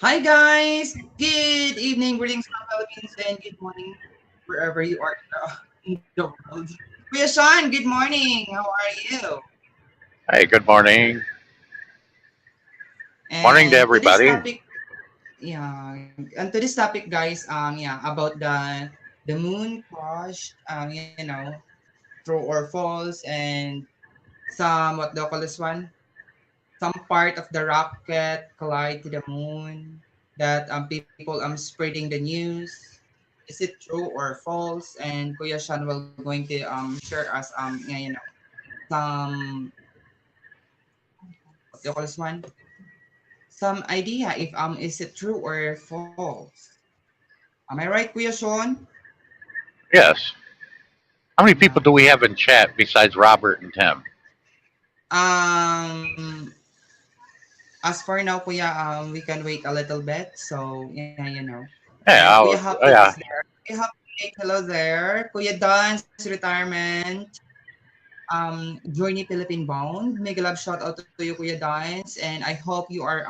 Hi guys! Good evening, greetings from Philippines, and good morning wherever you are in the world. Kuya Sean, good morning. How are you? Hey, good morning. Morning to And today's everybody. topic, and today's topic, guys, about the moon crash, true or false, and some what do you call this one? Some part of the rocket collide to the moon. That people spreading the news. Is it true or false? And Kuya Sean will going to share us some what do you call this one? Some idea if is it true or false. Am I right, Kuya Sean? Yes. How many Yeah. people do we have in chat besides Robert and Tim? Um as for now, Kuya, we can wait a little bit. So yeah. And Yeah, Kuya Happy is yeah. there. Kuya Happy, hello there. Kuya Don's retirement. Journey Philippine Bound. Mega love shout out to you, Kuya Dines, and I hope you are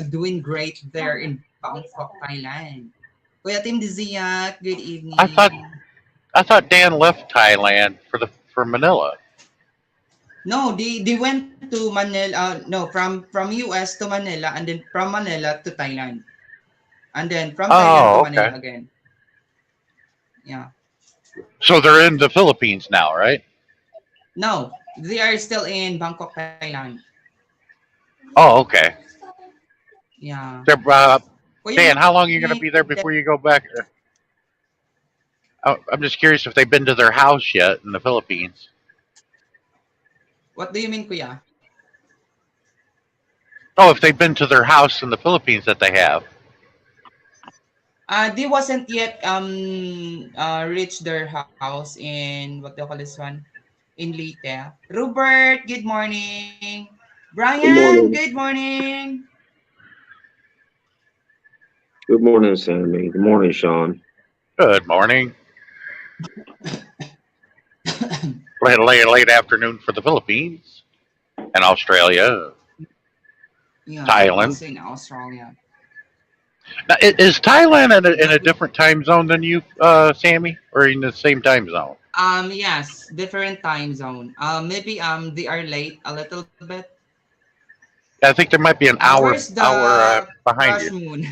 doing great there in Bangkok, Thailand. Kuya Tim Diziak, good I thought evening. I thought Dan left Thailand for Manila. No, they went to Manila. No, from US to Manila, and then from Manila to Thailand, and then from Thailand to Oh, Manila okay. again. Yeah. So they're in the Philippines now, right? No, they are still in Bangkok, Thailand. Oh, okay. Yeah. They're, Kuya Dan, how long are you going to Mike, be there before you go back? I'm just curious if they've been to their house yet in the Philippines. what do you mean, Kuya? Oh, if they've been to their house in the Philippines that they have. They wasn't yet reached their house in what do you call this one? In Leyte. Robert, good morning. Good Brian, morning. good morning. Good morning, Sammy. Good morning, Sean. Good morning. Late afternoon for the Philippines and Australia, Yeah, Thailand. also in Australia. Now, is Thailand in a different time zone than you, Sammy, or in the same time zone? Yes, different time zone. Maybe they are late a little bit. I think there might be an Where's hour the behind crush you. moon?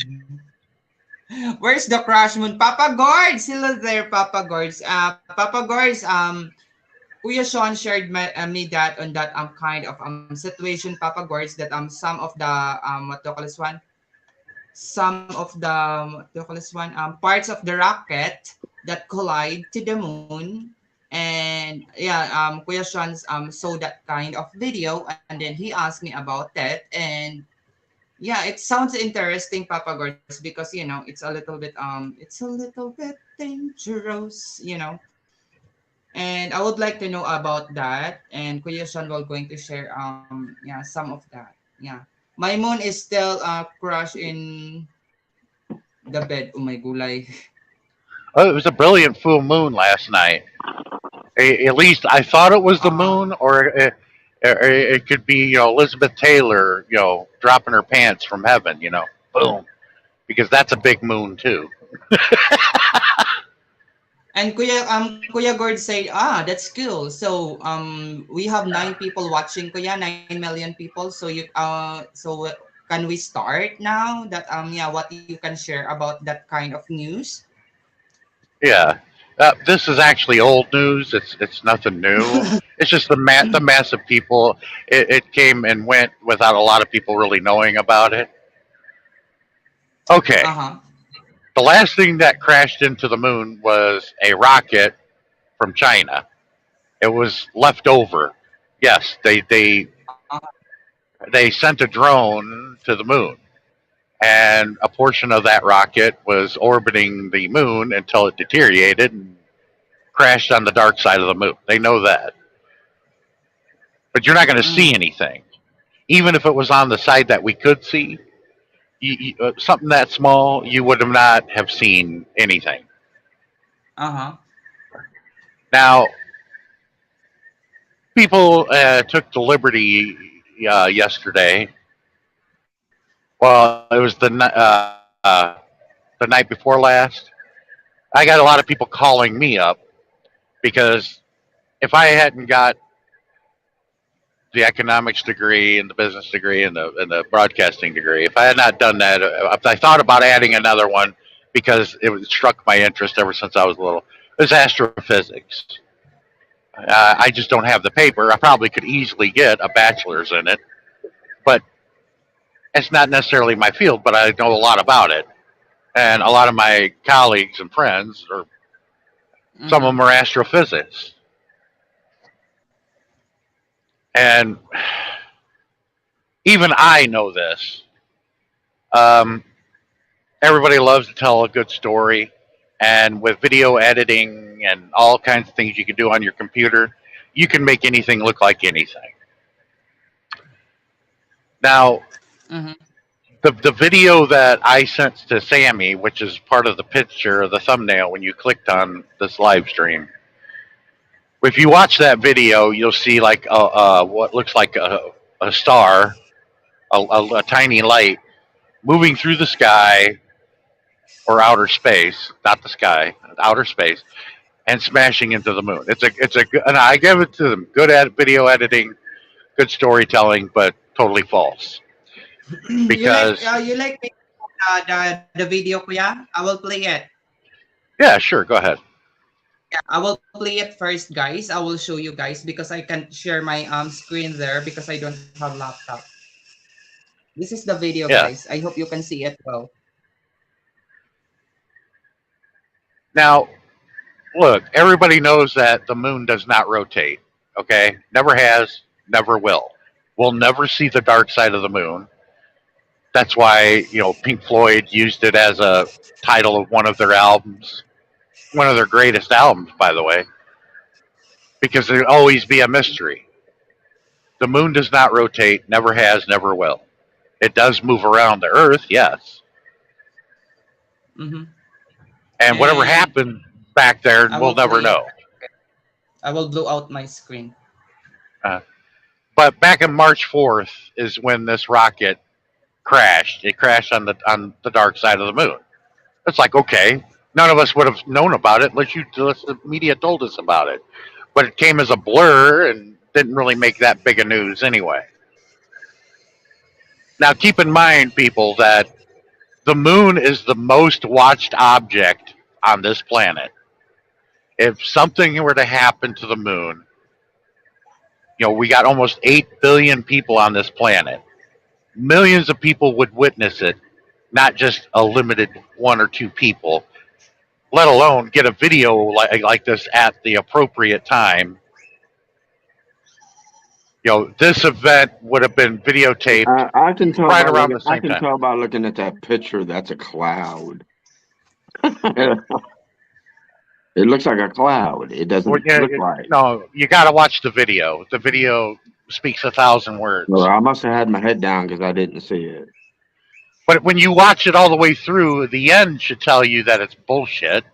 Where's the crush moon? Papa Guards, hello there, Papa Guards. Papa Guards, Kuya Sean shared me that on that kind of situation, Papa Guards, that some of the what do you call this one? Some of the what do you call this one? Parts of the rocket that collide to the moon. And yeah, Kuya Sean's saw that kind of video, and then he asked me about that. And yeah, it sounds interesting, Papa Guards, because it's a little bit it's a little bit dangerous. And I would like to know about that. And Kuya Sean will going to share some of that. Yeah. My moon is still crushed in the bed. Oh my gulay. Oh, it was a brilliant full moon last night. At least I thought it was the moon, or it could be Elizabeth Taylor, dropping her pants from heaven. Boom, because that's a big moon too. And Kuya Gord said, that's cool. So we have 9 people watching, Kuya, 9 million people. So can we start now? That what you can share about that kind of news? Yeah, this is actually old news. It's nothing new. It's just the mass of people. It came and went without a lot of people really knowing about it. Uh Okay, huh. the last thing that crashed into the moon was a rocket from China. It was left over. Yes, they sent a drone to the moon, and a portion of that rocket was orbiting the moon until it deteriorated and crashed on the dark side of the moon. They know that, but you're not going to see Mm. anything. Even if it was on the side that we could see, something that small, you would have not have seen anything. Uh huh. Now, people took the liberty yesterday, Well, it was the night before last. I got a lot of people calling me up because if I hadn't got the economics degree and the business degree and the broadcasting degree, if I had not done that, if I thought about adding another one because struck my interest ever since I was little, it was astrophysics. I just don't have the paper. I probably could easily get a bachelor's in it, but it's not necessarily my field. But I know a lot about it, and a lot of my colleagues and friends, or some of Mm-hmm. them, are astrophysics, and even I know this. Um, Everybody loves to tell a good story, and with video editing and all kinds of things you can do on your computer, you can make anything look like anything. Now, Mm-hmm. the video that I sent to Sammy, which is part of the picture of the thumbnail when you clicked on this live stream, if you watch that video, you'll see like what looks like a star, a tiny light moving through the sky or outer space, not the sky, outer space, and smashing into the moon. And I give it to them. Good at video editing, good storytelling, but totally false. Because You like the video, kuya? I will play it. yeah, sure, go ahead. Yeah, I will play it first, guys. I will show you guys because I can't share my screen there because I don't have laptop. This is the video, Yeah. guys. I hope you can see it well. Now, look, everybody knows that the moon does not rotate. Okay, never has, never will. We'll never see the dark side of the moon. That's why Pink Floyd used it as a title of one of their albums, one of their greatest albums, by the way, because there'll always be a mystery. The moon does not rotate, never has, never will. It does move around the Earth, yes, Mm-hmm. and whatever And happened back there, I we'll will never play it. know. I will blow out my screen. Uh, but back on March 4th is when this rocket crashed. It crashed on the dark side of the moon. It's like, okay, none of us would have known about it unless the media told us about it. But it came as a blur and didn't really make that big a news anyway. Now, keep in mind, people, that the moon is the most watched object on this planet. If something were to happen to the moon, we got almost 8 billion people on this planet. Millions of people would witness it, not just a limited one or two people, let alone get a video like this at the appropriate time. This event would have been videotaped I can tell right by around looking. the I same can time. tell by looking at that picture. That's a cloud. It looks like a cloud. It Well, doesn't yeah, look like. no, you got to watch the video. The video speaks 1,000 Well, words. I must have had my head down because I didn't see it But when you watch it all the way through, the end should tell you that it's bullshit.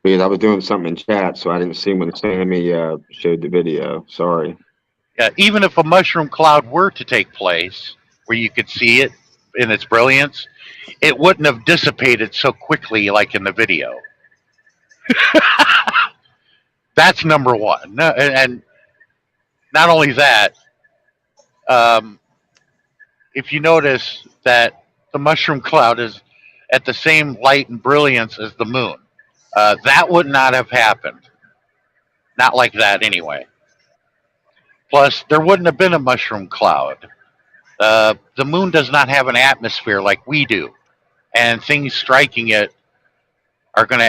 because I was doing something in chat, so I didn't see when Sammy showed the video. Sorry. Even if a mushroom cloud were to take place, where you could see it in its brilliance, it wouldn't have dissipated so quickly like in the video. That's number one. No, and not only that, um, if you notice that the mushroom cloud is at the same light and brilliance as the moon, that would not have happened. Not like that, anyway. Plus, there wouldn't have been a mushroom cloud. The moon does not have an atmosphere like we do, and things striking it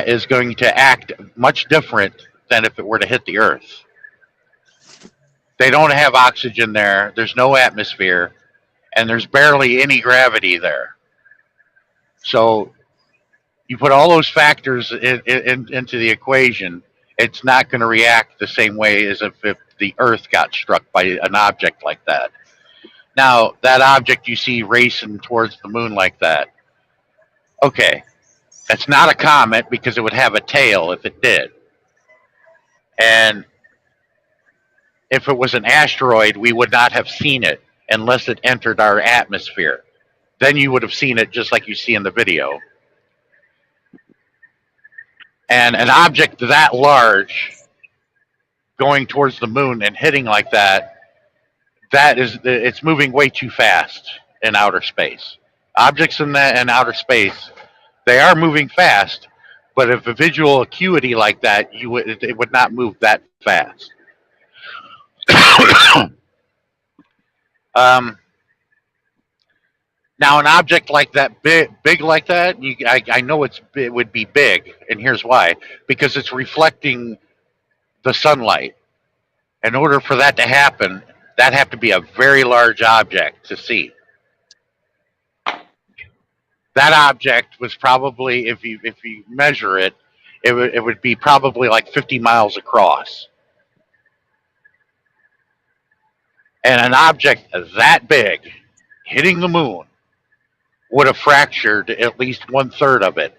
is going to act much different than if it were to hit the Earth. They don't have oxygen there. There's no atmosphere, and there's barely any gravity there. So you put all those factors into the equation, it's not going to react the same way as if the Earth got struck by an object like that. Now, that object you see racing towards the moon like that, okay, that's not a comet because it would have a tail if it did. And if it was an asteroid, we would not have seen it unless it entered our atmosphere. then you would have seen it just like you see in the video. And an object that large going towards the moon and hitting like that, that is, it's moving way too fast in outer space. Objects in outer space, they are moving fast, but if a visual acuity like that, it would not move that fast. um, Now, an object like that, big like that, I know it would be big, and here's why: because it's reflecting the sunlight. In order for that to happen, that have to be a very large object to see. That object was probably, if you measure it, it would be probably like 50 miles across. And an object that big hitting the moon would have fractured at least one third of it.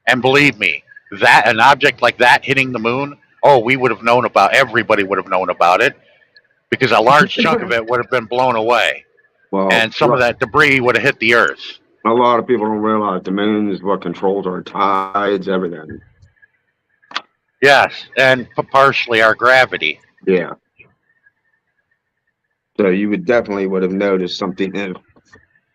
And believe me, that an object like that hitting the moon, oh, we would have known about. Everybody would have known about it because a large chunk of it would have been blown away, Well, and some of that debris would have hit the Earth. a lot of people don't realize the moon is what controls our tides, everything. Yes, and partially our gravity. Yeah. So you would definitely would have noticed something if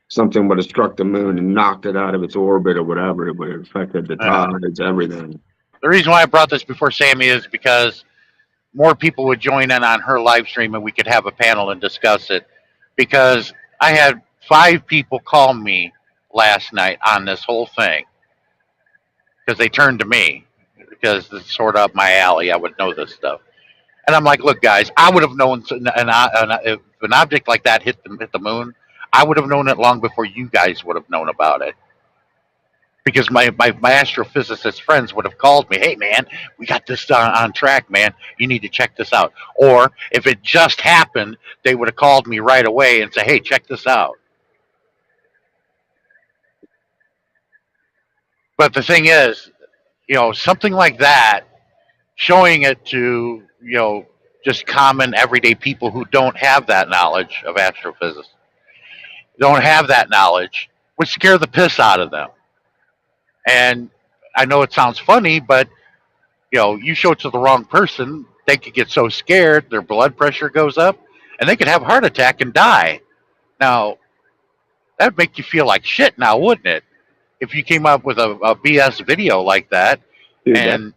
something would have struck the moon and knocked it out of its orbit or whatever. It would have affected the tides, everything. The reason why I brought this before Sammy is because more people would join in on her live stream and we could have a panel and discuss it. Because I had 5 people call me last night on this whole thing because they turned to me because it's sort of up my alley. I would know this stuff. And I'm like, look, guys, I would have known if an object like that hit the moon, I would have known it long before you guys would have known about it. Because my astrophysicist friends would have called me, hey, man, we got this on track, man. You need to check this out. Or if it just happened, they would have called me right away and say, hey, check this out. But the thing is, something like that, showing it to, just common everyday people who don't have that knowledge of astrophysics, don't have that knowledge, would scare the piss out of them. And I know it sounds funny, but you show it to the wrong person, they could get so scared, their blood pressure goes up, and they could have a heart attack and die. Now, that'd make you feel like shit now, wouldn't it? If you came up with a BS video like that, Dude, and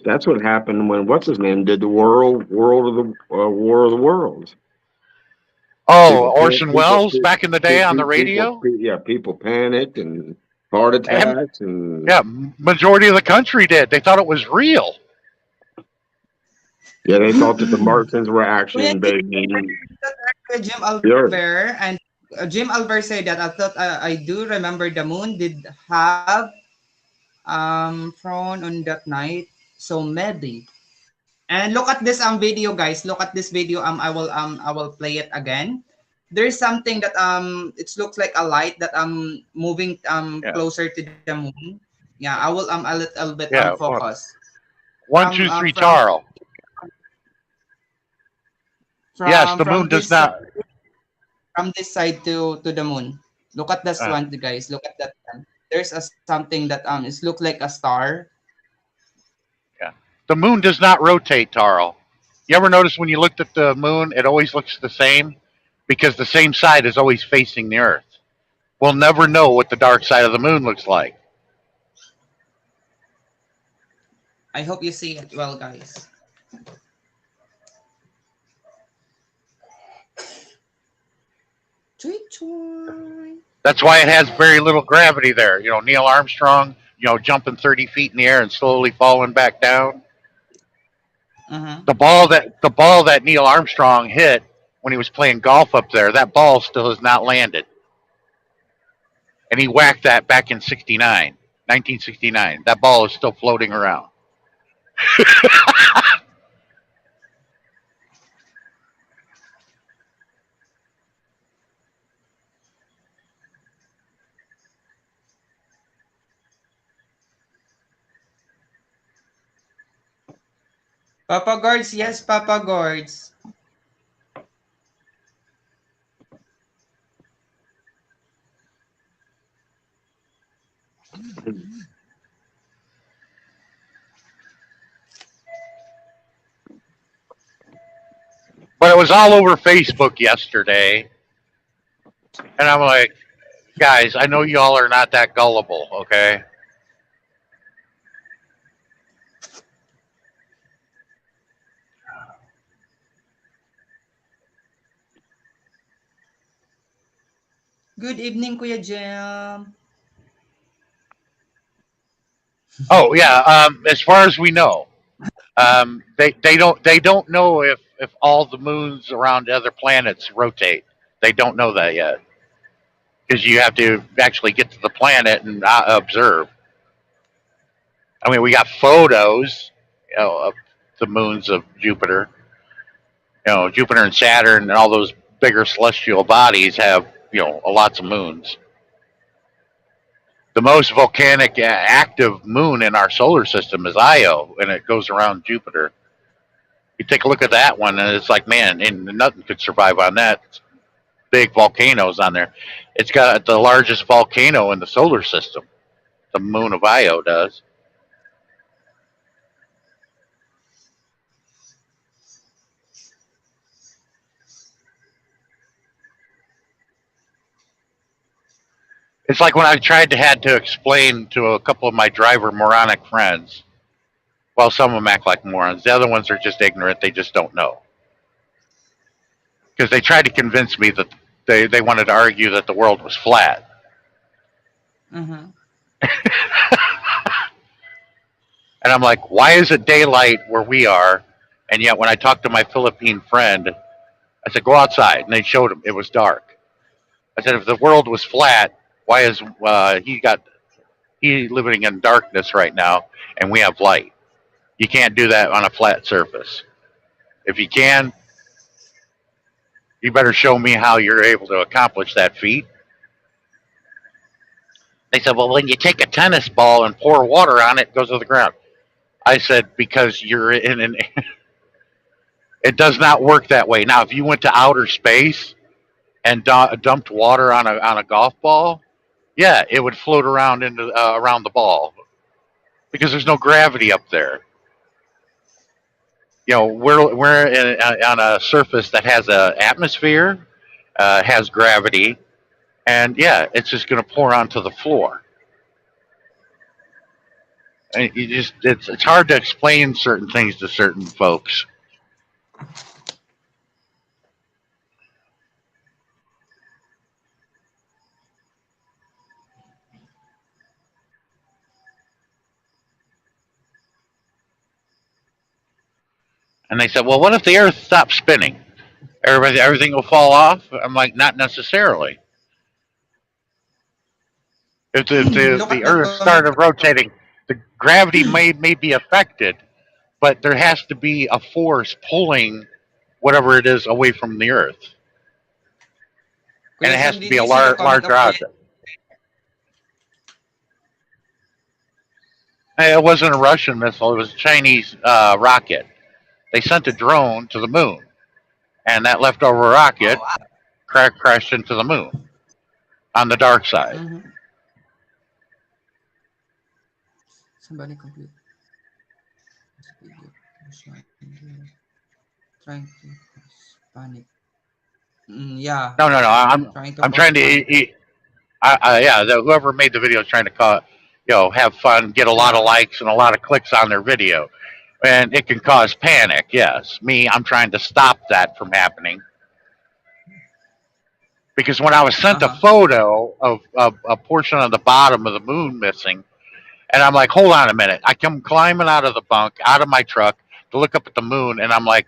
that's what happened when what's his name did the world of the War of the Worlds. oh, Orson Welles back in the day on the people, radio, yeah, people panicked and heart and attacks and yeah, majority of the country did. They thought it was real. yeah, they thought that the Martians were actually Kuya, did invading Jim the Earth. Albert and Jim Albert said that I thought I do remember the moon did have thrown on that night, so maybe. And look at this video, guys. Look at this video. I will play it again. There's something that it looks like a light that moving Yeah, closer to the moon. Yeah, I will a little bit yeah. focus One, from two, three, from Charles. Yes, the moon from does this not. from this side to the moon. Look at this Uh, one, guys. Look at that one. There's something that it look like a star. yeah, the moon does not rotate, Tarl. You ever notice when you looked at the moon, it always looks the same because the same side is always facing the Earth. We'll never know what the dark side of the moon looks like. I hope you see it well, guys. Tweet, tweet. That's why it has very little gravity there. Neil Armstrong, jumping 30 feet in the air and slowly falling back down. Uh-huh. The ball that Neil Armstrong hit when he was playing golf up there, that ball still has not landed. And he whacked that back in 1969. That ball is still floating around. Papa Guards, yes, Papa Guards. But it was all over Facebook yesterday, and I'm like, guys, I know y'all are not that gullible, okay? Good evening, Kuya Jam. Oh yeah, as far as we know, they don't know if all the moons around other planets rotate. They don't know that yet because you have to actually get to the planet and observe. I mean, we got photos, of the moons of Jupiter. Jupiter and Saturn and all those bigger celestial bodies have lots of moons. The most volcanic active moon in our solar system is Io, and it goes around Jupiter. You take a look at that one, and it's like, man, and nothing could survive on that. Big volcanoes on there. It's got the largest volcano in the solar system. The moon of Io does. It's like when I had to explain to a couple of my driver moronic friends. Well, some of them act like morons. The other ones are just ignorant. They just don't know. Because they tried to convince me that they wanted to argue that the world was flat. Mm-hmm. And I'm like, why is it daylight where we are? And yet when I talked to my Philippine friend, I said, go outside. And they showed him it was dark. I said, if the world was flat, why is he living in darkness right now and we have light? You can't do that on a flat surface. If you can, you better show me how you're able to accomplish that feat. They said, well, when you take a tennis ball and pour water on it, it goes to the ground. I said, because you're in an. It does not work that way. Now, if you went to outer space and dumped water on a golf ball, yeah, it would float around around the ball because there's no gravity up there. We're on a surface that has a atmosphere, has gravity, and yeah, it's just going to pour onto the floor. And it's hard to explain certain things to certain folks. And they said, well, what if the Earth stops spinning? Everything will fall off. I'm like, not necessarily. If Look the at the Earth comment. started rotating, the gravity may be affected, but there has to be a force pulling whatever it is away from the Earth, and Kuya it has Sam, to did be a you see the comment larger of Kuya? object. It wasn't a Russian missile; it was a Chinese rocket. They sent a drone to the moon, and that leftover rocket Oh, crashed into the moon on the dark side. mm-hmm. Somebody complete this video showing trying to cause panic. Yeah, No, no, no. trying to I'm cause trying panic. to. Yeah, whoever made the video is trying to have fun, get a lot of Yeah. likes and a lot of clicks on their video, and it can cause panic. Yes, me, I'm trying to stop that from happening because when I was sent a Uh-huh. photo of a portion of the bottom of the moon missing, and I'm like, hold on a minute. I come climbing out of the bunk, out of my truck to look up at the moon, and I'm like,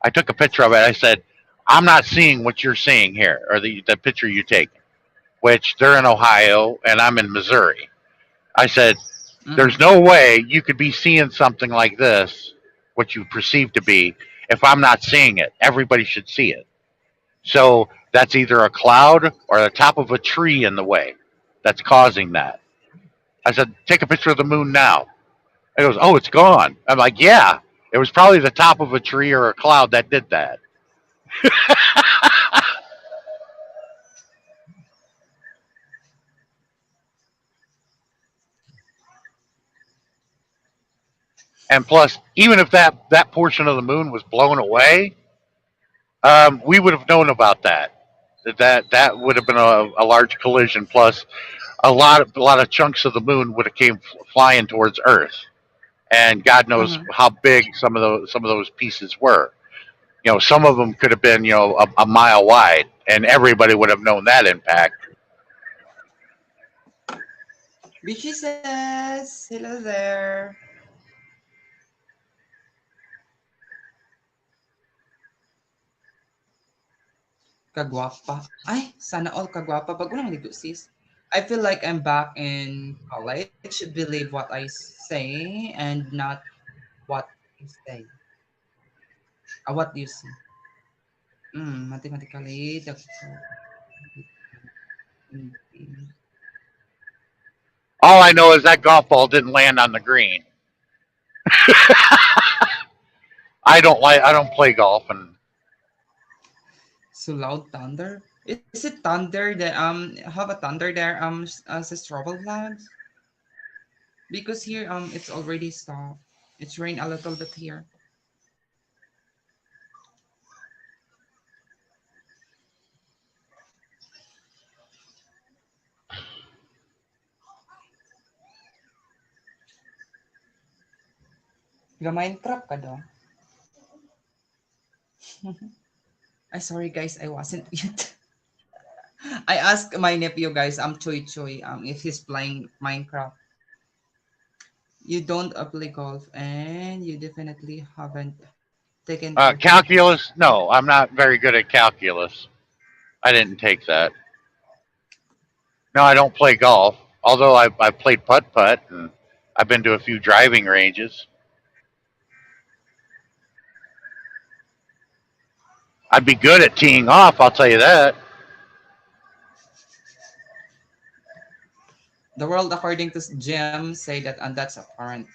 I took a picture of it. I said, I'm not seeing what you're seeing here, or the picture you take, which they're in Ohio and I'm in Missouri. I said, there's Mm-hmm. no way you could be seeing something like this, what you perceive to be, if I'm not seeing it. Everybody should see it. So that's either a cloud or the top of a tree in the way that's causing that. I said, take a picture of the moon now. He goes, oh, it's gone. I'm like, yeah, it was probably the top of a tree or a cloud that did that. And plus, even if that portion of the moon was blown away, we would have known about that. That would have been a large collision. Plus, a lot of chunks of the moon would have came flying towards Earth, and God knows Mm-hmm. how big some of those pieces were. Some of them could have been a mile wide, and everybody would have known that impact. Bishi says, hello there. Kagwapa. Ay, sana all kagwapa. Bago lang dito, sis. I feel like I'm back in college. Believe what I say and not what I say. What do you see? Mathematically, the All I know is that golf ball didn't land on the green. I don't play golf, and so loud thunder. Is it thunder that have a thunder there as a trouble clouds? Because here it's already stopped. It's rain a little bit here. Ga-Minecraft ka daw. I sorry guys, I wasn't yet. I asked my nephew guys, Choi Choi, if he's playing Minecraft. You don't play golf and you definitely haven't taken calculus. calculus. No, I'm not very good at calculus. I didn't take that. No, I don't play golf. Although I've played putt putt, and I've been to a few driving ranges. I'd be good at teeing off. I'll tell you that. The world according to Jim say that and that's apparent.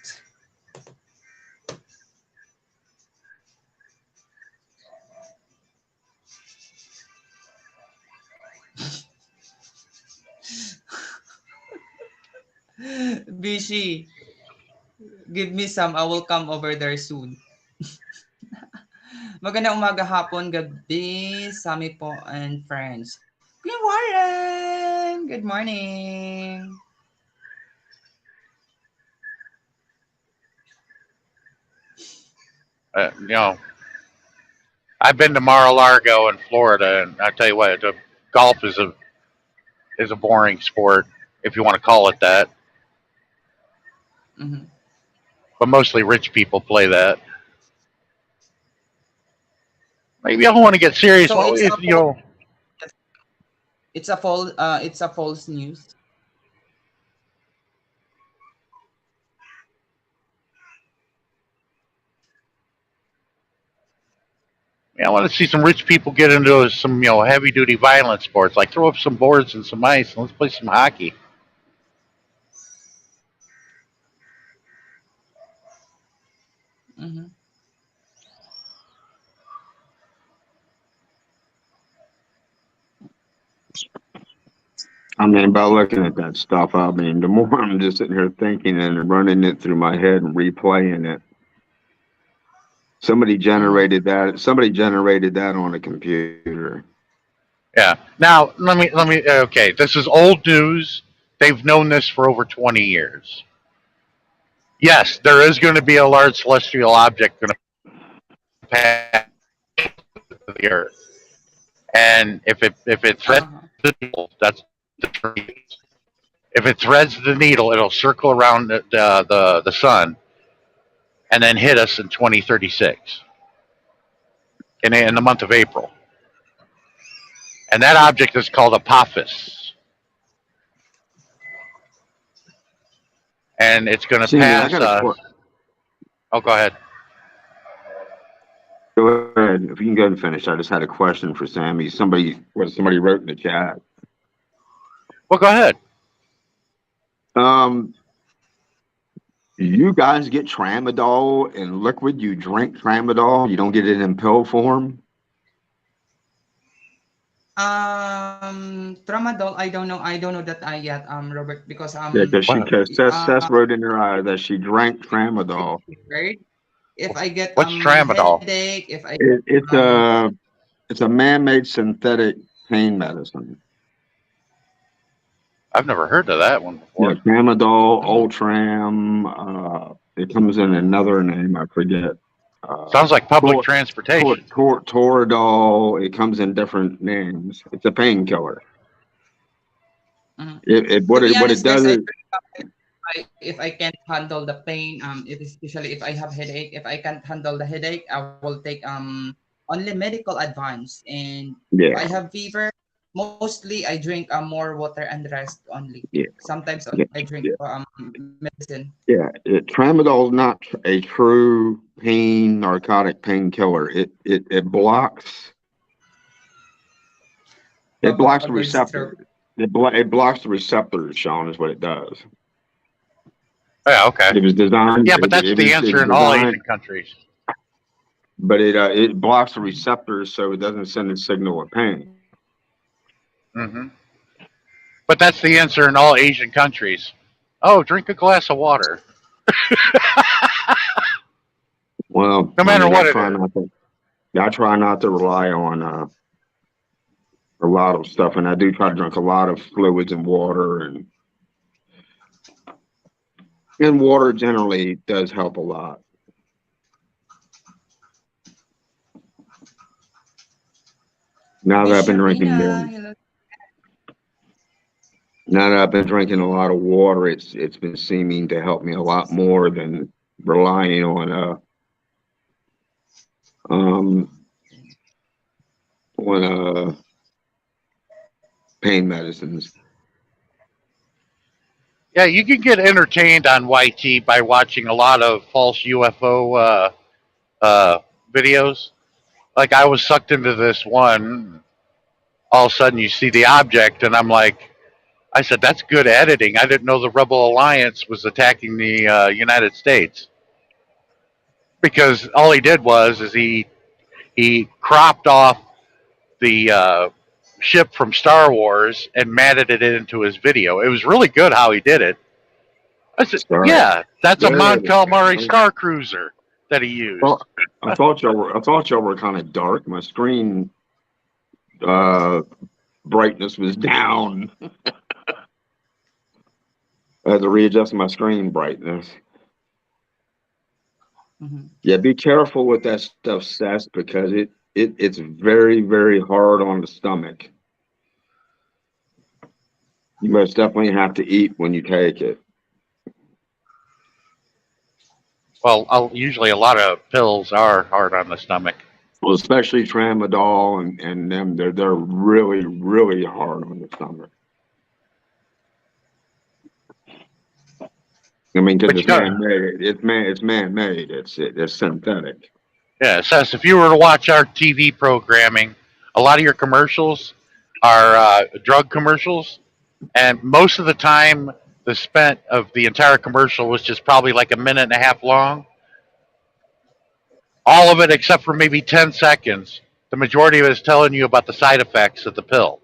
Bishi, give me some. I will come over there soon. Magandang umaga, hapon, gabi, Sami po and friends. Kuya Warren, good morning. You know, I've been to Mar-a-Lago in Florida, and I tell you what, golf is a boring sport if you want to call it that. Mhm. But mostly rich people play that. Maybe I don't want to get serious. So Well, it's a if you know, it's a false news. I want to see some rich people get into some heavy duty violent sports. Like throw up some boards and some ice, and let's play some hockey. Mhm. I mean, by looking at that stuff, I mean, the more I'm just sitting here thinking and running it through my head and replaying it. Somebody Mhm. generated that. Somebody generated that on a computer. Yeah. Now let me. Okay, this is old news. They've known this for over 20 years. Yes, there is going to be a large celestial object going to pass the Earth, and if it threads Uh-huh. the needle, that's the trees. If it threads the needle, it'll circle around the sun and then hit us in 2036 in the month of April. And that object is called Apophis, and it's going to Sammy, I pass got a us. Oh, go ahead. go ahead. If you can go and finish, I just had a question for Sammy. Somebody wrote in the chat. Well, go ahead. Um, you guys get tramadol in liquid. You drink tramadol. You don't get it in pill form. Tramadol. I don't know that I yet, Robert, because Yeah, because What Seth wrote in her eye that she drank tramadol. right. If I get what's tramadol? headache, if I get It, it's a man-made synthetic pain medicine. I've never heard of that one Yeah, before. tramadol, mhm. Ultram. It comes in another name I forget. Uh, Sounds like public tor, transportation. Toradol. It comes in different names. It's a painkiller. Mhm. It To what be it what honest, it guys, does I is if I can't handle the pain, if especially if I have headache, if I can't handle the headache, I will take only medical advice. And if I yeah, have fever, mostly I drink more water and rest only. yeah, Sometimes yeah, I drink yeah. medicine. Yeah, tramadol is not a true pain narcotic painkiller. It blocks the Papa girl receptor. stroke. It blocks the receptors. Sean is what it does. Yeah, okay. It was designed. Yeah, but that's the It answer was in all designed, Asian countries. but it blocks the Mhm. receptors so it doesn't send a signal of pain. Hmm. But that's the answer in all Asian countries. Oh, drink a glass of water, Well, no I matter mean, what it is. I try not to rely on a lot of stuff, and I do try to drink a lot of fluids and water, and water generally does help a lot. Now that Miss I've been drinking Sharina, more, hello. now that I've been drinking a lot of water, it's been seeming to help me a lot more than relying um on pain medicines. Yeah, you can get entertained on YT by watching a lot of false UFO uh, videos. Like I was sucked into this one. All of a sudden, you see the object, and I'm like, I said, "That's good editing." I didn't know the Rebel Alliance was attacking the United States because all he did was is he cropped off the ship from Star Wars and matted it into his video. It was really good how he did it. I said, Sorry. "Yeah, that's a Mon Good. Calamari Star Cruiser that he used." Well, I thought y'all were kind of dark. My screen uh brightness was down. I had to readjust my screen brightness. Mhm. Yeah, be careful with that stuff, Seth, because it's very, very hard on the stomach. You most definitely have to eat when you take it. Well, usually a lot of pills are hard on the stomach. Well, especially tramadol and them, they're really, really hard on the stomach. I mean, because But you it's know, man-made. It's man-made. It's synthetic. yeah, it says if you were to watch our TV programming, a lot of your commercials are drug commercials, and most of the time, the spent of the entire commercial was just probably like a minute and a half long. All of it, except for maybe 10 seconds, the majority of it is telling you about the side effects of the pill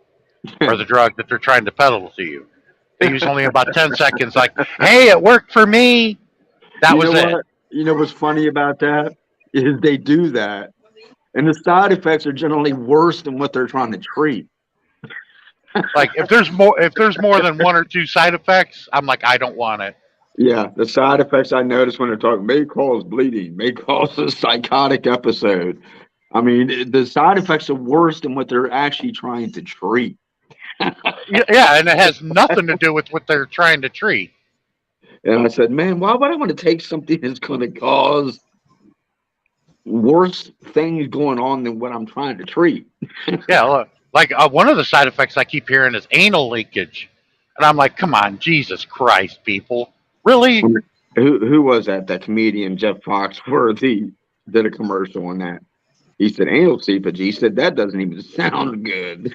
or the drug that they're trying to peddle to you. They use only about 10 seconds, like, "Hey, it worked for me." That You know was it. what? You know what's funny about that is they do that, and the side effects are generally worse than what they're trying to treat. Like if there's more than one or two side effects, I'm like, I don't want it. Yeah, the side effects I notice when they're talking may cause bleeding, may cause a psychotic episode. I mean, the side effects are worse than what they're actually trying to treat. Yeah, and it has nothing to do with what they're trying to treat. And I said, man, why would I want to take something that's going to cause worse things going on than what I'm trying to treat? Yeah, look, like one of the side effects I keep hearing is anal leakage, and I'm like, come on, Jesus Christ, people, really? Who was that? That comedian Jeff Foxworthy did a commercial on that. He said anal seepage. He said that doesn't even sound good.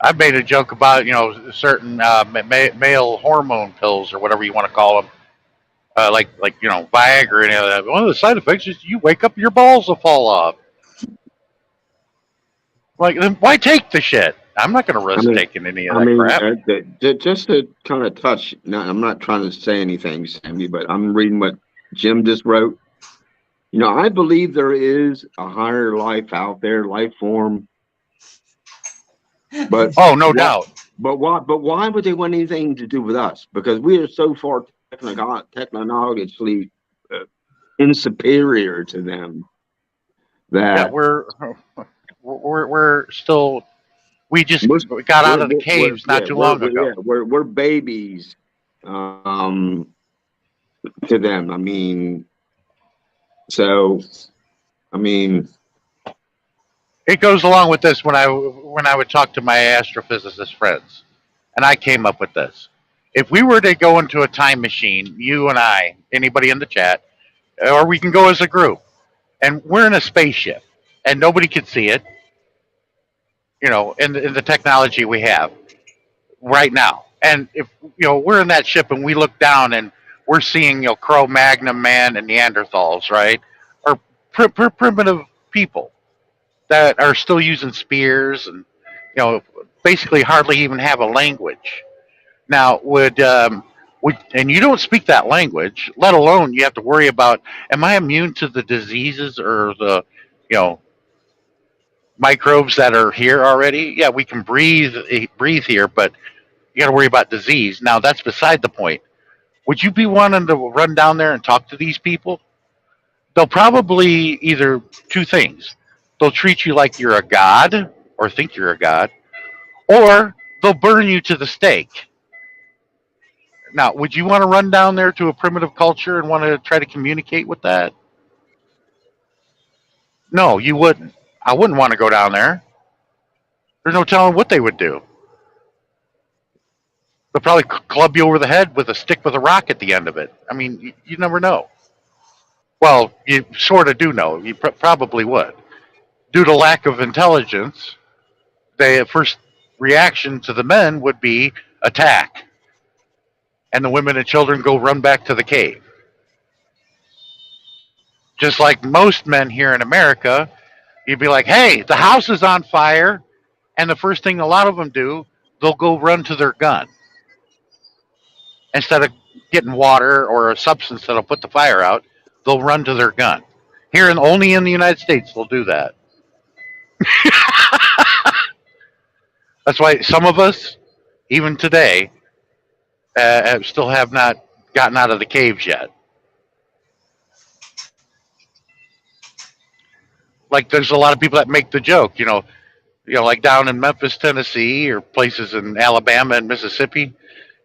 I made a joke about certain male hormone pills or whatever you want to call them, like Viagra and all that. One of the side effects is you wake up, your balls will fall off. Like, then why take the shit? I'm not going to I risk mean, taking any of that crap. just to kind of touch. Now, I'm not trying to say anything, Sammy, but I'm reading what Jim just wrote. I believe there is a higher life out there, life form, but Oh, no what? doubt. But why would they want anything to do with us? Because we are so far technologically uh, inferior to them Yeah, that we're still. We just we're got out we're, of the we're caves not yeah too long yeah ago. we're babies um to them. I mean, so I mean, It goes along with this when I would talk to my astrophysicist friends, and I came up with this. If we were to go into a time machine, you and I, anybody in the chat, or we can go as a group, and we're in a spaceship, and nobody can see it, in the technology we have right now. And if we're in that ship and we look down and we're seeing Cro-Magnon man and Neanderthals, right, or primitive people that are still using spears and basically hardly even have a language. Now, would and you don't speak that language, let alone you have to worry about, am I immune to the diseases or the you know microbes that are here already? Yeah, we can breathe here, but you got to worry about disease. Now, that's beside the point. Would you be wanting to run down there and talk to these people? They'll probably either two things. They'll treat you like you're a god or think you're a god, or they'll burn you to the stake. Now, would you want to run down there to a primitive culture and want to try to communicate with that? No, you wouldn't. I wouldn't want to go down there. There's no telling what they would do. They'll probably club you over the head with a stick with a rock at the end of it. I mean, you never know. Well, you sort of do know. You probably would. Due to lack of intelligence, the first reaction to the men would be attack, and the women and children go run back to the cave. Just like most men here in America, you'd be like, hey, the house is on fire. And the first thing a lot of them do, they'll go run to their gun instead of getting water or a substance that'll put the fire out. They'll run to their gun. Here, and only in the United States, they'll do that. That's why some of us, even today, still have not gotten out of the caves yet. Like, there's a lot of people that make the joke, like down in Memphis, Tennessee, or places in Alabama and Mississippi.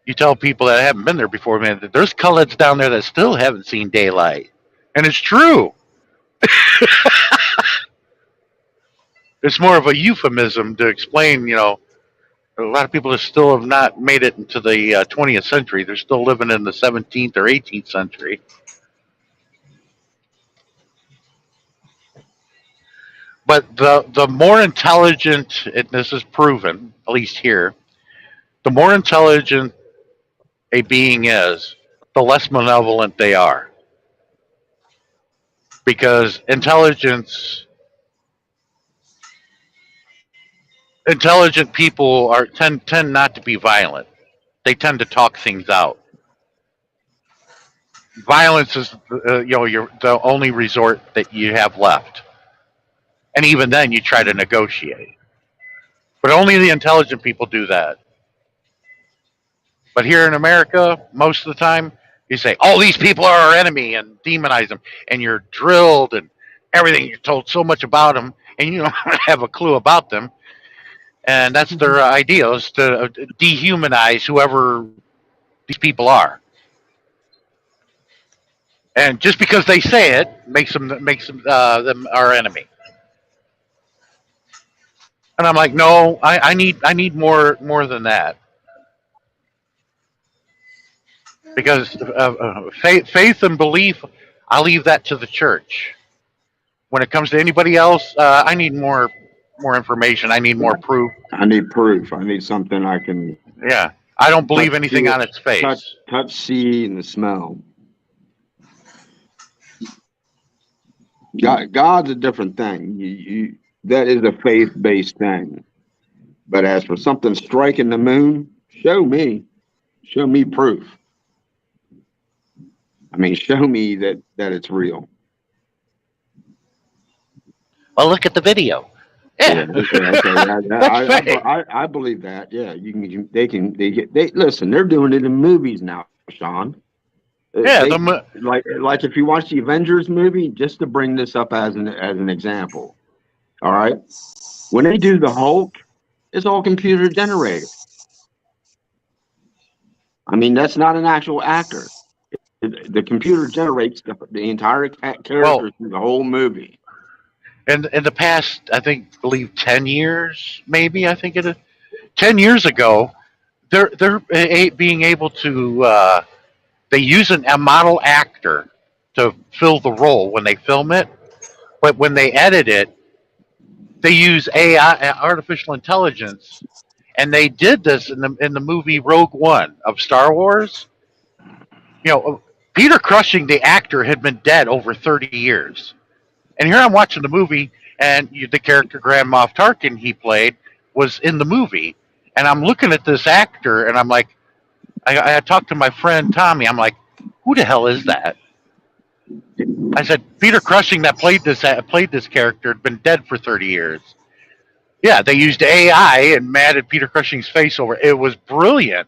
You tell people that haven't been there before, man, that there's coloreds down there that still haven't seen daylight, and it's true. It's more of a euphemism to explain, a lot of people that still have not made it into the 20th century. They're still living in the 17th or 18th century. But the more intelligent, this is proven, at least here, the more intelligent a being is, the less malevolent they are. Because intelligent people tend not to be violent. They tend to talk things out. Violence is the only resort that you have left, and even then you try to negotiate. But only the intelligent people do that. But here in America, most of the time, you say, "Oh, these people are our enemy," and demonize them, and you're drilled and everything. You're told so much about them, and you don't have a clue about them. And that's their idea, is to dehumanize whoever these people are. And just because they say it makes them our enemy. And I'm like, no, I need more than that, because faith and belief, I leave that to the church. When it comes to anybody else, I need more. more information. I need more proof. I need proof. I need something I can Yeah, I don't touch, believe anything feel, on its touch, face. touch, see, and the smell. God's a different thing. That is a faith-based thing. But as for something striking the moon, show me proof. I mean, show me that it's real. Well, look at the video. Yeah, Yeah, okay, okay. that's fake. I believe that. Yeah, they listen. They're doing it in movies now, Sean. They Yeah, like if you watch the Avengers movie, just to bring this up as an example. All right, when they do the Hulk, it's all computer generated. I mean, that's not an actual actor. The computer generates the entire character well, through the whole movie. in the past, I think believe 10 years, maybe I think it is 10 years ago, they're being able to they use a model actor to fill the role when they film it, but when they edit it, they use AI, artificial intelligence, and they did this in the movie Rogue One of Star Wars. You know, Peter Cushing, the actor, had been dead over 30 years, and here I'm watching the movie, and the character Grand Moff Tarkin he played was in the movie, and I'm looking at this actor, and I'm like, I talked to my friend Tommy. I'm like, who the hell is that? I said Peter Cushing that played this character had been dead for 30 years. Yeah, they used AI and matted Peter Cushing's face over. It was brilliant.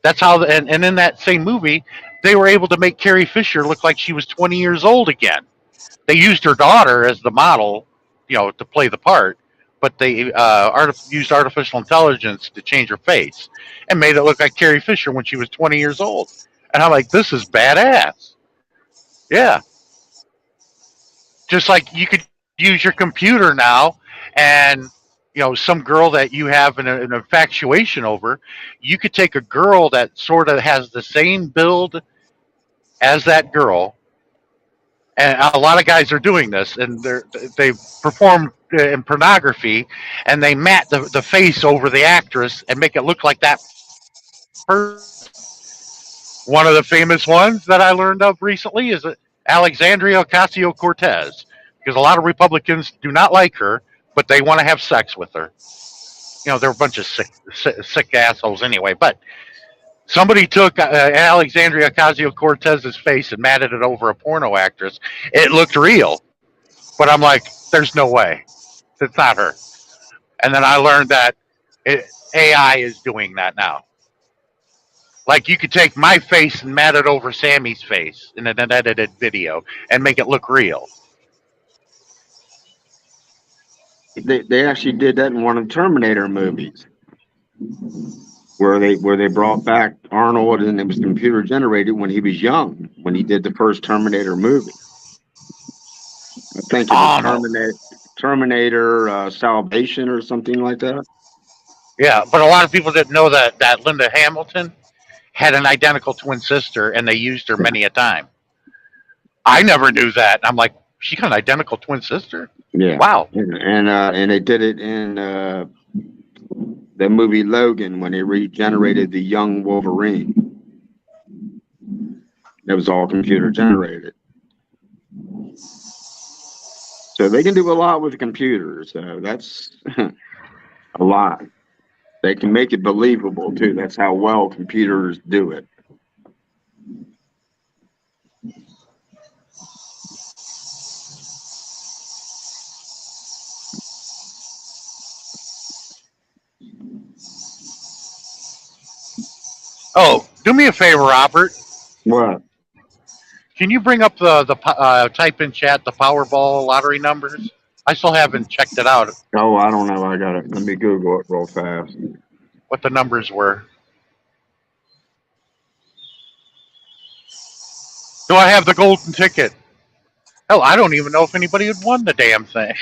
That's how, and in that same movie, they were able to make Carrie Fisher look like she was 20 years old again. They used her daughter as the model, to play the part, but they used artificial intelligence to change her face and made it look like Carrie Fisher when she was 20 years old. And I'm like, this is badass. Yeah, just like you could use your computer now, and some girl that you have an infatuation over, you could take a girl that sort of has the same build as that girl, and a lot of guys are doing this, and they perform in pornography, and they mat the face over the actress and make it look like that person. One of the famous ones that I learned of recently is Alexandria Ocasio-Cortez, because a lot of Republicans do not like her, but they want to have sex with her. They're a bunch of sick assholes anyway. But somebody took Alexandria Ocasio-Cortez's face and matted it over a porno actress. It looked real, but I'm like, there's no way. It's not her. And then I learned that AI is doing that now. Like you could take my face and mat it over Sammy's face in an edited video and make it look real. They actually did that in one of the Terminator movies, where they brought back Arnold and it was computer generated when he was young when he did the first Terminator movie. I think it was Arnold. Terminator Salvation or something like that. Yeah, but a lot of people didn't know that Linda Hamilton had an identical twin sister, and they used her many a time. I never knew that. I'm like, she got an identical twin sister? Yeah, Wow. and they did it in the movie Logan when they regenerated the young Wolverine. It was all computer generated. So they can do a lot with computers. That's a lot. They can make it believable too. That's how well computers do it. Oh, do me a favor, Robert. What? Can you bring up type in chat the Powerball lottery numbers? I still haven't checked it out. Oh, I don't know. I got it. Let me Google it real fast. What the numbers were. Do I have the golden ticket? Hell, I don't even know if anybody had won the damn thing.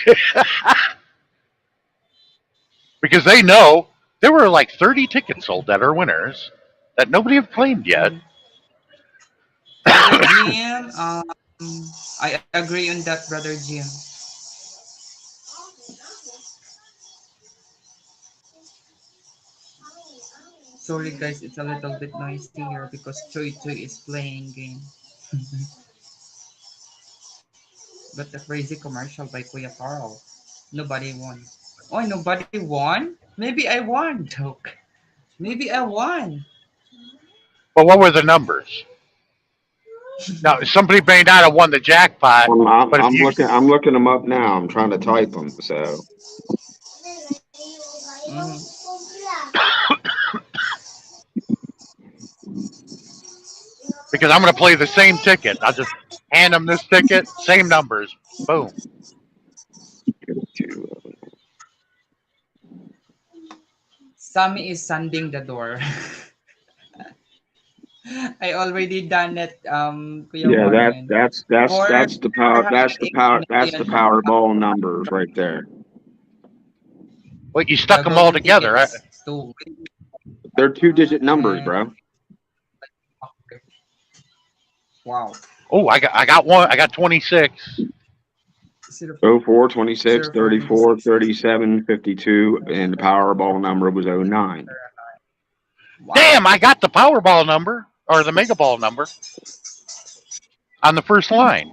Because they know there were like 30 tickets sold that are winners that nobody have claimed yet. Brother Jim, I agree on that, Brother Jim. Sorry guys, it's a little bit noisy here because Choi Choi is playing game. But the crazy commercial by Kuya Carl. Nobody won. Oh, nobody won? Maybe I won. Joke. Maybe I won. Well, what were the numbers? Now, somebody may not have won the jackpot, but if you, I'm looking them up now. I'm trying to type them. So Mhm. because I'm going to play the same ticket, I'll just hand them this ticket, same numbers, boom. Sammy is sanding the door. I already done it, Kuya yeah, Warren. For that's the 400 million, Powerball numbers right there. Well, you stuck the them all golden together, ticket right? is to win They're 2-digit numbers, and bro. wow. Oh, I got one. I got 26. Zero, 04, 26, zero, four, 34, 26. 37, 52, and the Powerball number was 09. Damn, Wow. I got the Powerball number or the Mega Ball number on the first line.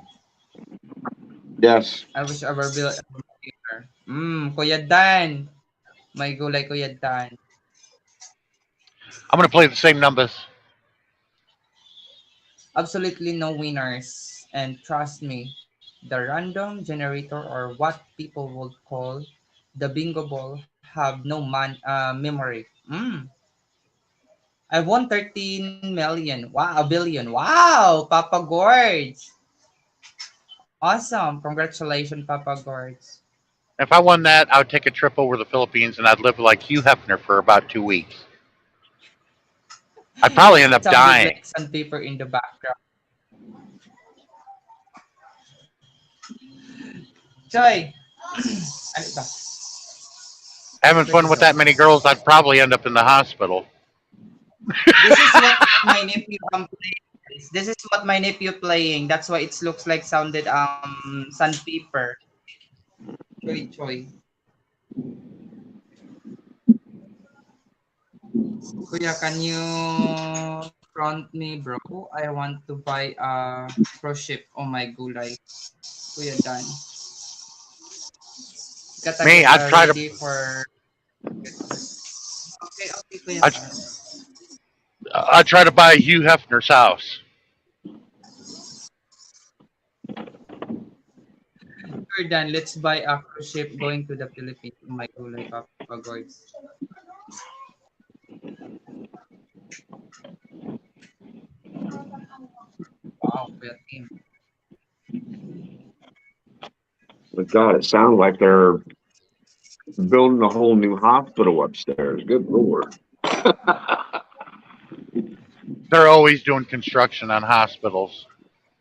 Yes. I wish I were built. Kuya Dan. May gulay Kuya Dan. I'm going to play the same numbers. Absolutely no winners. And trust me, the random generator or what people would call the bingo ball have no memory. I won 13 million. Wow, a billion. Wow, Papa Gorge. Awesome. Congratulations, Papa Gorge. If I won that, I would take a trip over the Philippines and I'd live like Hugh Hefner for about 2 weeks. I'd probably end It up sounded dying. like sandpaper in the background. Joy, ano ito? Having Where'd fun you with go? that many girls, I'd probably end up in the hospital. This is what my nephew playing. This is what my nephew playing. That's why it looks like sounded sandpaper. Choy choy. Kuya, can you front me, bro? I want to buy a cruise ship. Oh my gulay. Kuya Dan. Kata Me, get I'd try to, ready for. Okay, okay, Kuya I'd, Carl. I'd try to buy Hugh Hefner's house. Kuya Dan, let's buy a cruise ship going to the Philippines. Oh my gulay, Papa Goys. Wow, Kuya Tim. But God, it sounds like they're building a whole new hospital upstairs. Good Lord. They're always doing construction on hospitals.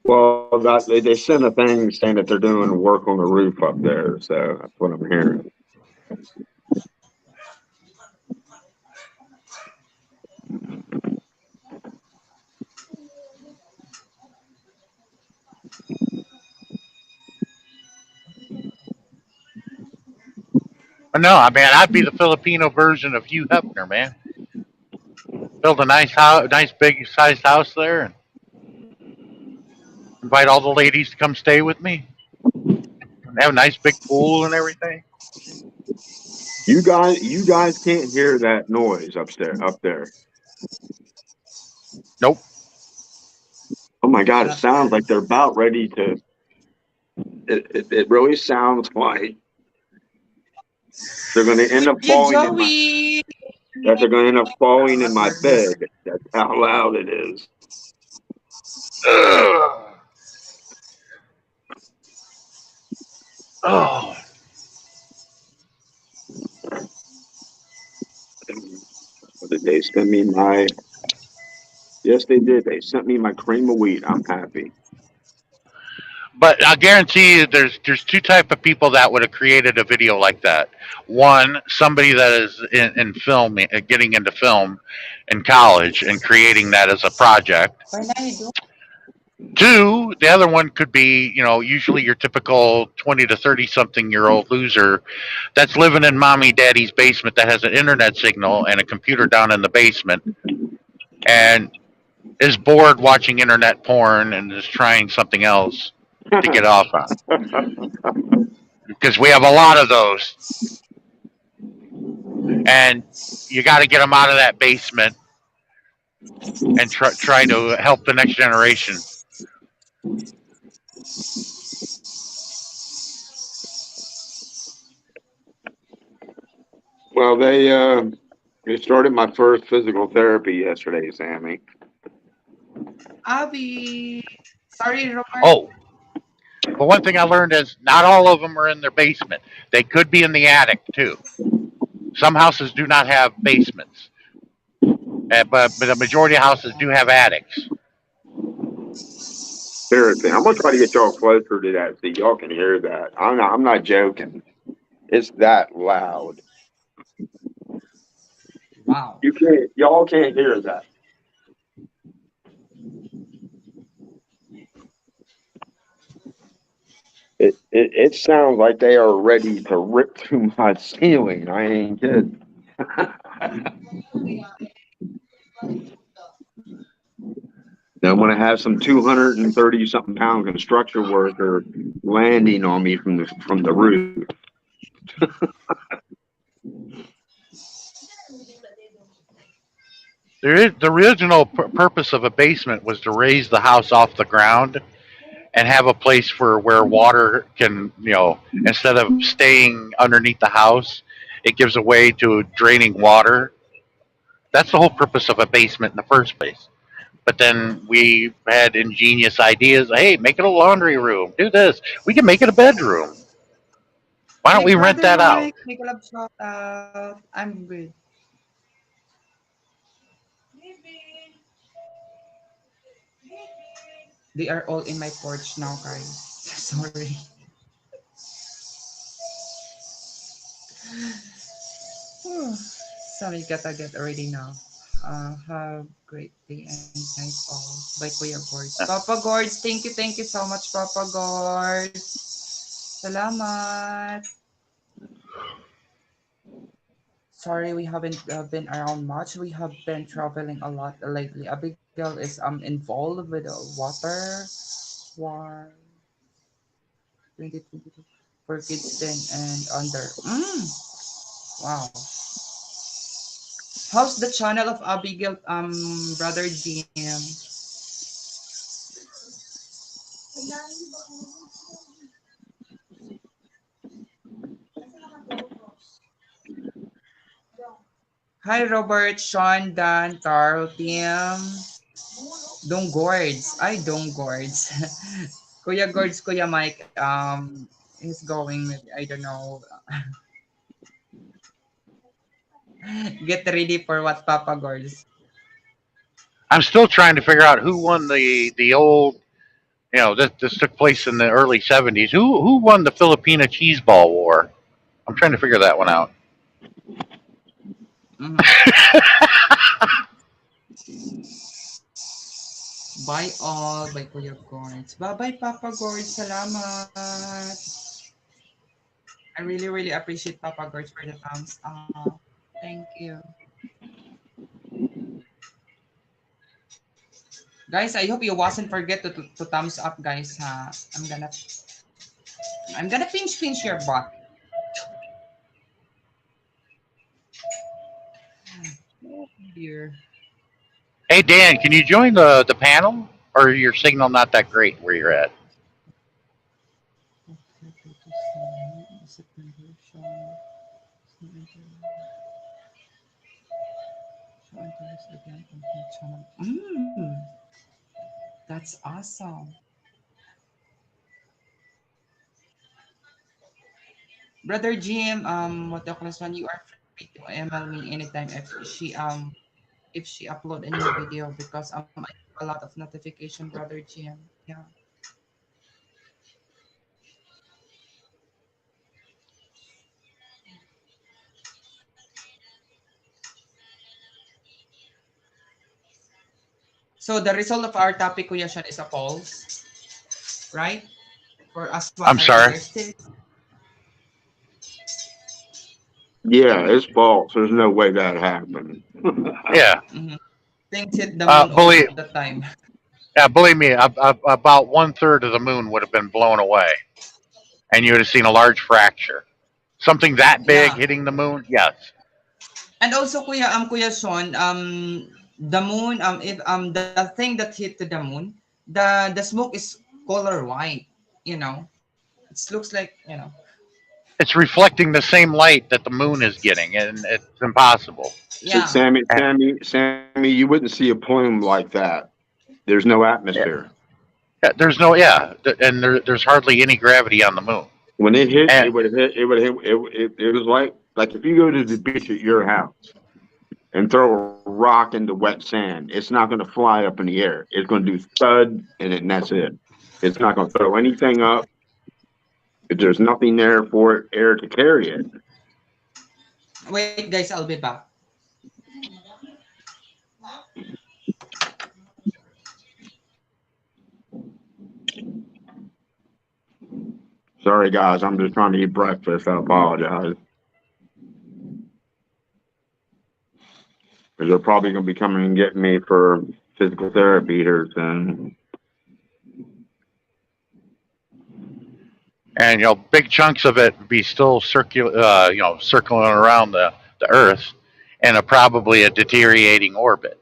Well, they sent a thing saying that they're doing work on the roof up there. So that's what I'm hearing. But no, I mean, I'd be the Filipino version of Hugh Hefner, man. Build a nice house, nice big sized house there, and invite all the ladies to come stay with me. And have a nice big pool and everything. You guys can't hear that noise upstairs, up there. Nope. Oh my God, it Not sounds really. like they're about ready to. It really sounds like they're going to end up Kuya falling in my Joey! that they're going to end up falling in Not my like this. bed. That's how loud it is. Ugh. Oh, What did they send me my? Yes, they did. They sent me my cream of wheat. I'm happy. but I guarantee you, there's two type of people that would have created a video like that. One, somebody that is in film, getting into film in college and creating that as a project. Why na you do? Two, the other one could be, usually your typical 20 to 30 something year old loser that's living in mommy daddy's basement that has an internet signal and a computer down in the basement and is bored watching internet porn and is trying something else to get off on. Because we have a lot of those. And you got to get them out of that basement and try to help the next generation. Well, they started my first physical therapy yesterday, Sammy. Abby. Sorry, Robert. Oh, but one thing I learned is not all of them are in their basement. They could be in the attic too. Some houses do not have basements, but the majority of houses do have attics. Seriously, I'm gonna try to get y'all closer to that so y'all can hear that. I'm not joking. It's that loud. Wow. Y'all can't hear that. It sounds like they are ready to rip through my ceiling. I ain't kidding. Now I'm gonna have some 230 something pound construction worker landing on me from the roof. The original purpose of a basement was to raise the house off the ground and have a place for where water can, instead of staying underneath the house, it gives a way to draining water. That's the whole purpose of a basement in the first place. But then we had ingenious ideas. Hey, make it a laundry room. Do this. We can make it a bedroom. Why don't Hey, we rent brother that out? Mike, make a love shout out. I'm good. They are all in my porch now, guys. Sorry. Whew. Sorry, gotta get ready now. Have great day and night all. Bye for your gourds. Papa Gourds, thank you so much, Papa Gourds. Salamat. Sorry, we haven't been around much. We have been traveling a lot lately. Abigail is involved with water war 2022 for kids 10 and under. Wow. How's the channel of Abigail, brother Jim? Hi, Robert, Sean, Dan, Carl, Tim. Dong Gourds. Ay, Dong Gourds. Kuya Gourds, Kuya Mike, he's going with, I don't know, get ready for what Papa Gourds. I'm still trying to figure out who won the old. This took place in the early '70s. Who won the Filipina Cheese Ball War? I'm trying to figure that one out. Mhm. Bye all, bye Kuya Gourds. Bye-bye, Papa Gourds. Salamat. I really, really appreciate Papa Gourds for the thumbs up. Thank you. Guys, I hope you wasn't forget to thumbs up, guys. Ha, I'm gonna pinch your butt. Here. Hey Dan, can you join the panel? Or your signal not that great where you're at? Mm, that's awesome. Brother Jim, what the class one, you are free to email me anytime if she upload a new video because I have a lot of notification, Brother Jim. Yeah. So the result of our topic, Kuya Sean, is a false, right? For as what I'm I sorry. understood. Yeah, it's false. There's no way that happened. Yeah. Mhm. Things hit the moon all Believe the time. yeah, believe me, about 1/3 of the moon would have been blown away, and you would have seen a large fracture. Something that big Yeah. hitting the moon, yes. And also Kuya Sean, the moon, if the thing that hit to the moon, the smoke is color white, you know. It looks like, It's reflecting the same light that the moon is getting, and it's impossible. But yeah. Sammy, you wouldn't see a plume like that. There's no Yeah. atmosphere. There's no, and there's hardly any gravity on the moon. When it hit, it And would have hit. It would have. It was like if you go to the beach at your house and throw a rock into wet sand, it's not going to fly up in the air. It's going to do thud, and that's it. It's not going to throw anything up. If there's nothing there for it, air to carry it. Wait guys, I'll be back. Sorry, guys. I'm just trying to eat breakfast. I apologize. Because they're probably going to be coming and getting me for physical therapy here soon. big chunks of it be still circling around the Earth in probably a deteriorating orbit.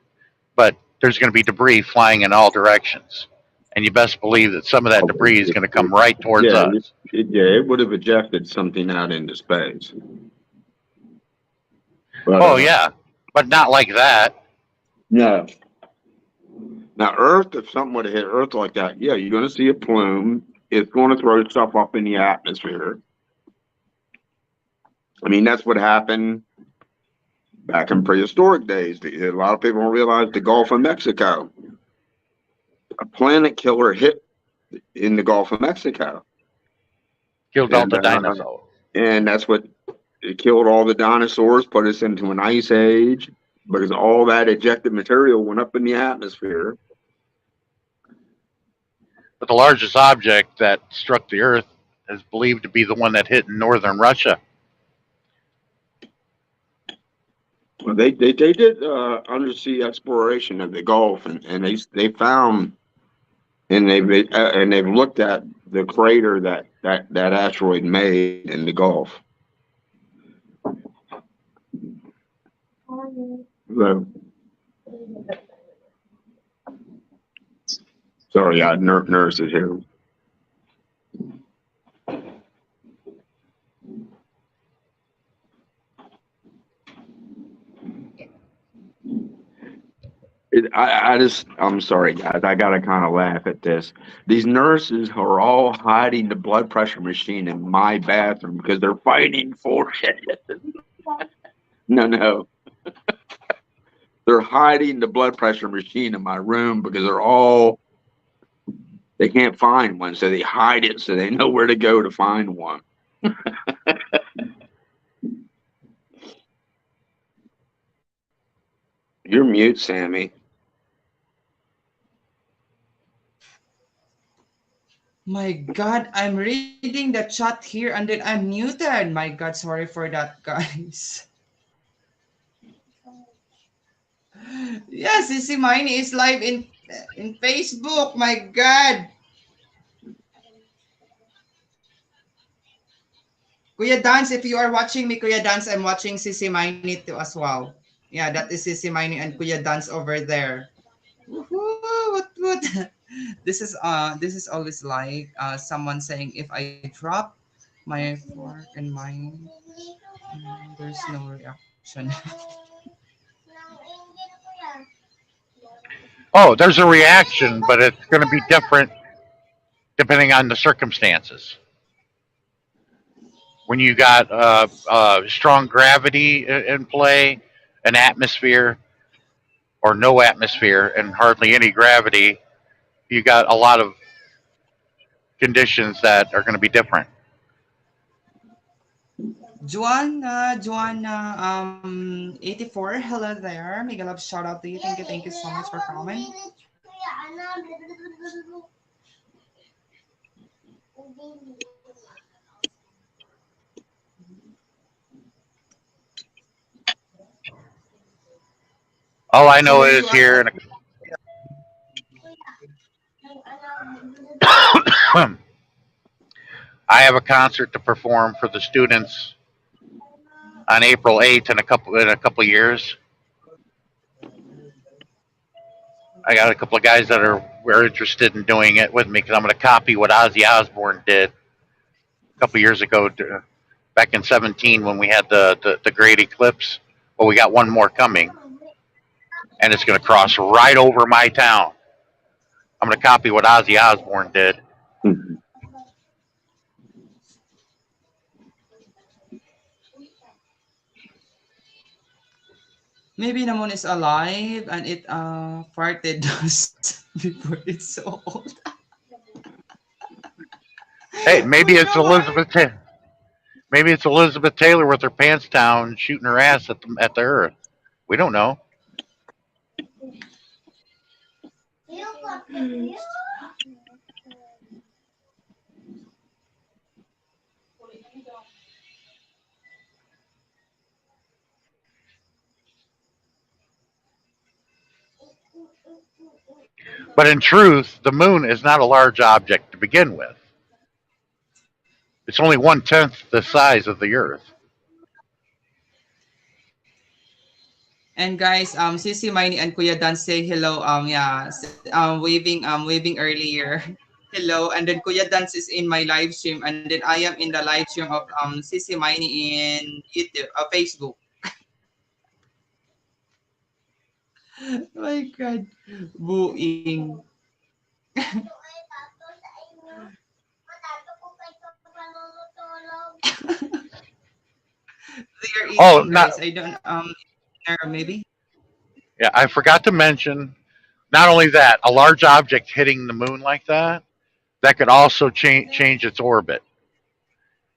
But there's going to be debris flying in all directions, and you best believe that some of that Oh, debris is going to come right towards yeah, us. it would have ejected something out into space. But Oh yeah, but not like that. no. Now, Earth, if something would have hit Earth like that, yeah, you're going to see a plume. It's going to throw stuff up in the atmosphere. I mean, that's what happened back in prehistoric days. A lot of people don't realize the Gulf of Mexico. A planet killer hit in the Gulf of Mexico, Killed all and the dinosaurs. that's what it killed all the dinosaurs, put us into an ice age because all that ejected material went up in the atmosphere. But the largest object that struck the Earth is believed to be the one that hit in northern Russia. Well, they did undersea exploration of the Gulf, and they found and they've looked at the crater that asteroid made in the Gulf. So, sorry, nurses here. I'm sorry, guys. I gotta kind of laugh at this. These nurses are all hiding the blood pressure machine in my bathroom because they're fighting for it. No, they're hiding the blood pressure machine in my room because they can't find one, so they hide it so they know where to go to find one. You're mute, Sammy. My God, I'm reading the chat here and then I'm muted. My God, sorry for that, guys. Yes, Sissy Miney is live in Facebook. My God. Kuya Dance, if you are watching me, Kuya Dance, I'm watching Sissy Miney too as well. Yeah, that is Sissy Miney and Kuya Dance over there. Woohoo! What? This is always like someone saying if I drop my fork and mine, there's no reaction. Oh, there's a reaction, but it's going to be different depending on the circumstances. When you got strong gravity in play, an atmosphere, or no atmosphere and hardly any gravity, you got a lot of conditions that are going to be different. Joanna, 84, hello there. Mega love shout out to you. Thank you so much for coming. All I So know were you is at here, I have a concert to perform for the students on April 8th in a couple of years. I got a couple of guys that are interested in doing it with me because I'm going to copy what Ozzy Osbourne did a couple of years ago, back in '17 when we had the great eclipse. Well, we got one more coming, and it's going to cross right over my town. I'm going to copy what Ozzy Osbourne did. Mhm. maybe the moon is alive and it farted dust before it's so old. Hey, Oh no! Maybe it's Elizabeth Taylor with her pants down, shooting her ass at the Earth. We don't know. But in truth, the moon is not a large object to begin with. It's only 1/10 the size of the Earth. And guys, Sissy, Miney, and Kuya Dan say hello. Yeah, waving earlier. Hello, and then Kuya Dance is in my live stream, and then I am in the live stream of Sissy Miney in YouTube, Facebook. My God, booing. They are Oh, eating, not guys. I don't maybe. yeah. I forgot to mention. Not only that, a large object hitting the moon like that could also change its orbit.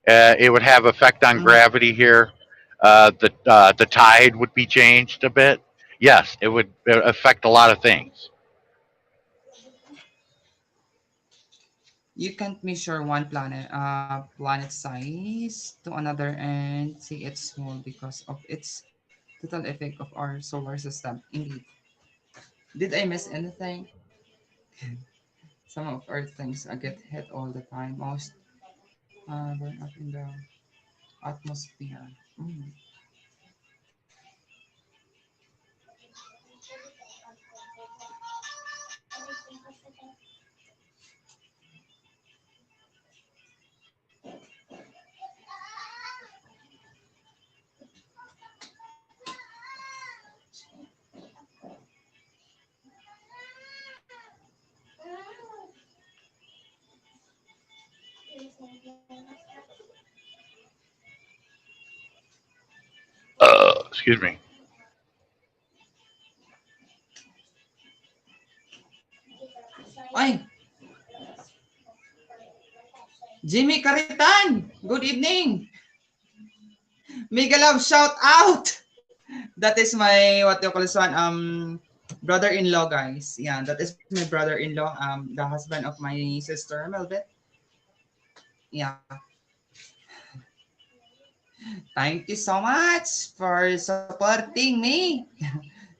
It would have effect on Mhm. gravity here. The tide would be changed a bit. Yes, it would affect a lot of things. You can't measure one planet size to another and say it's small because of its total effect of our solar system. Indeed. Did I miss anything? Some of our things get hit all the time. Most burn up in the atmosphere. Mm. Excuse me. Ay, Jimmy Caritan! Good evening! Mega love shout out! That is my, what do you call this one? Brother-in-law, guys. Yeah, that is my brother-in-law, the husband of my sister, Melvin. Yeah. Thank you so much for supporting me.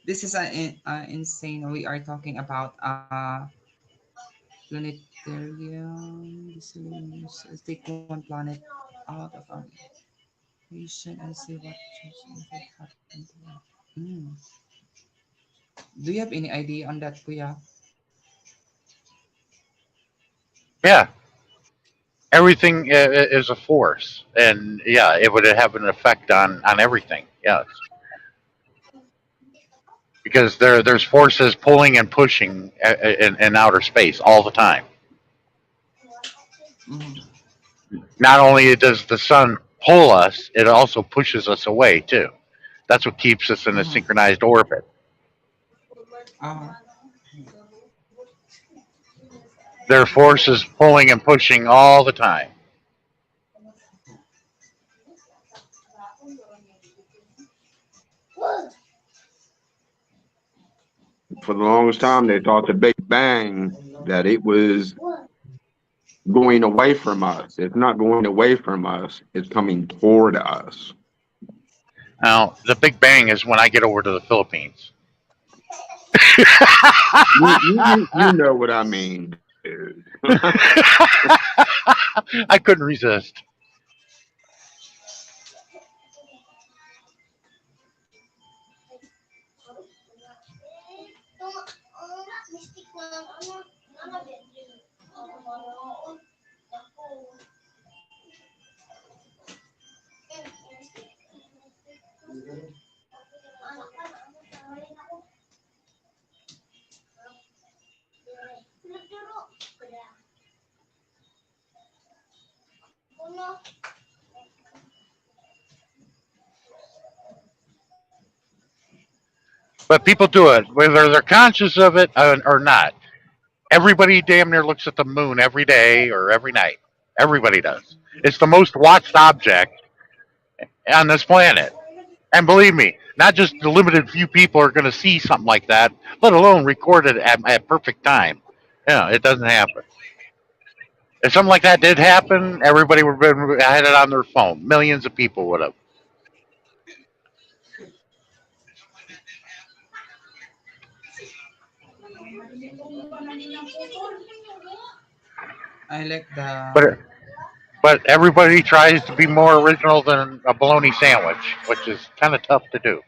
This is insane. We are talking about planetarium. Let's take one planet out of our equation and see what just happened to it. Hmm. Do you have any idea on that, Kuya? Yeah, everything is a force, and yeah, it would have an effect on everything. Yes, because there's forces pulling and pushing in outer space all the time. Mhm. Not only does the sun pull us, it also pushes us away too. That's what keeps us in a Mhm. synchronized orbit. Uh, There are forces pulling and pushing all the time. For the longest time, they thought the big Big Bang that it was going away from us. It's not going away from us. It's coming toward us. Now, the Big Bang is when I get over to the Philippines. You know what I mean, dude. I couldn't resist. But people do it, whether they're conscious of it or not. Everybody damn near looks at the moon every day or every night. Everybody does. It's the most watched object on this planet. And believe me, not just the limited few people are going to see something like that, let alone record it at perfect time. Yeah, it doesn't happen. If something like that did happen, everybody would have had it on their phone. Millions of people would have. I like the. But but everybody tries to be more original than a bologna sandwich, which is kind of tough to do.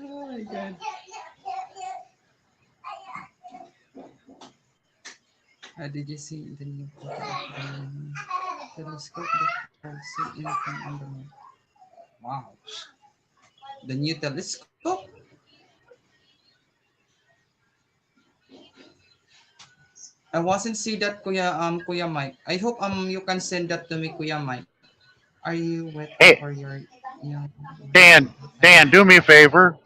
Oh my god. Did you see the new photo of the telescope that can see anything on the moon? Wow. The new telescope? I wasn't see that Kuya Mike. I hope you can send that to me Kuya Mike. Are you waiting for Hey, your young Dan, do me a favor.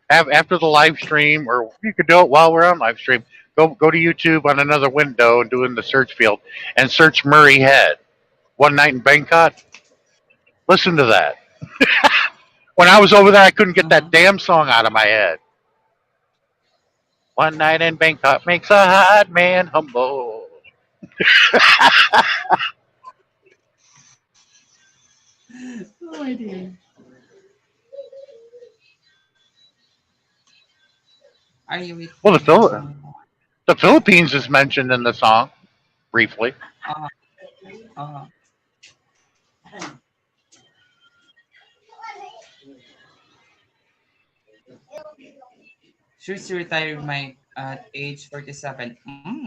Have after the live stream, or you could do it while we're on live stream. Go to YouTube on another window and do in the search field and search Murray Head. One night in Bangkok. Listen to that. When I was over there, I couldn't get uh-huh. that damn song out of my head. One night in Bangkok makes a hot man humble. Oh my dear. Are you waiting Well, for someone? The Philippines is mentioned in the song briefly. Uh, uh, She's retired my at age 47.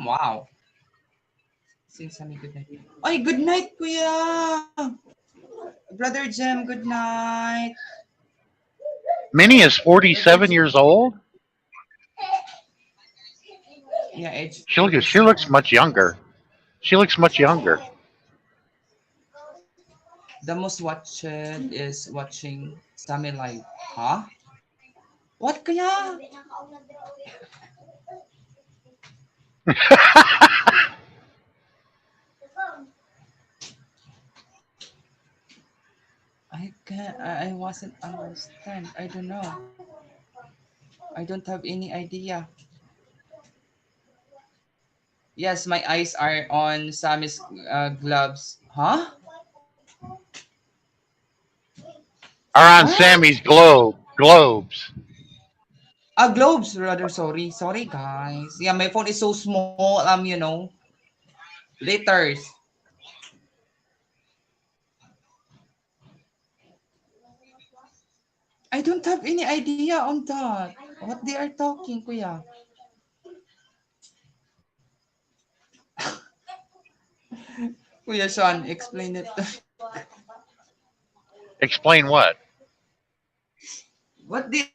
Wow. Say Sammy good night. Ay, good night, kuya! Brother Jem, good night. Minnie is Your age, 47 years old. yeah, age She looks 47. much younger. She looks much younger. The most watched is watching Sammy Live. Huh? What kaya? I wasn't understand. I don't know. I don't have any idea. Yes, my eyes are on Sammy's gloves. Huh? Are on What? Sammy's globes. Globes rather. Sorry, sorry guys. Yeah, my phone is so small. Letters. I don't have any idea on that. What they are talking, kuya? Kuya Sean, explain it. Explain what? What they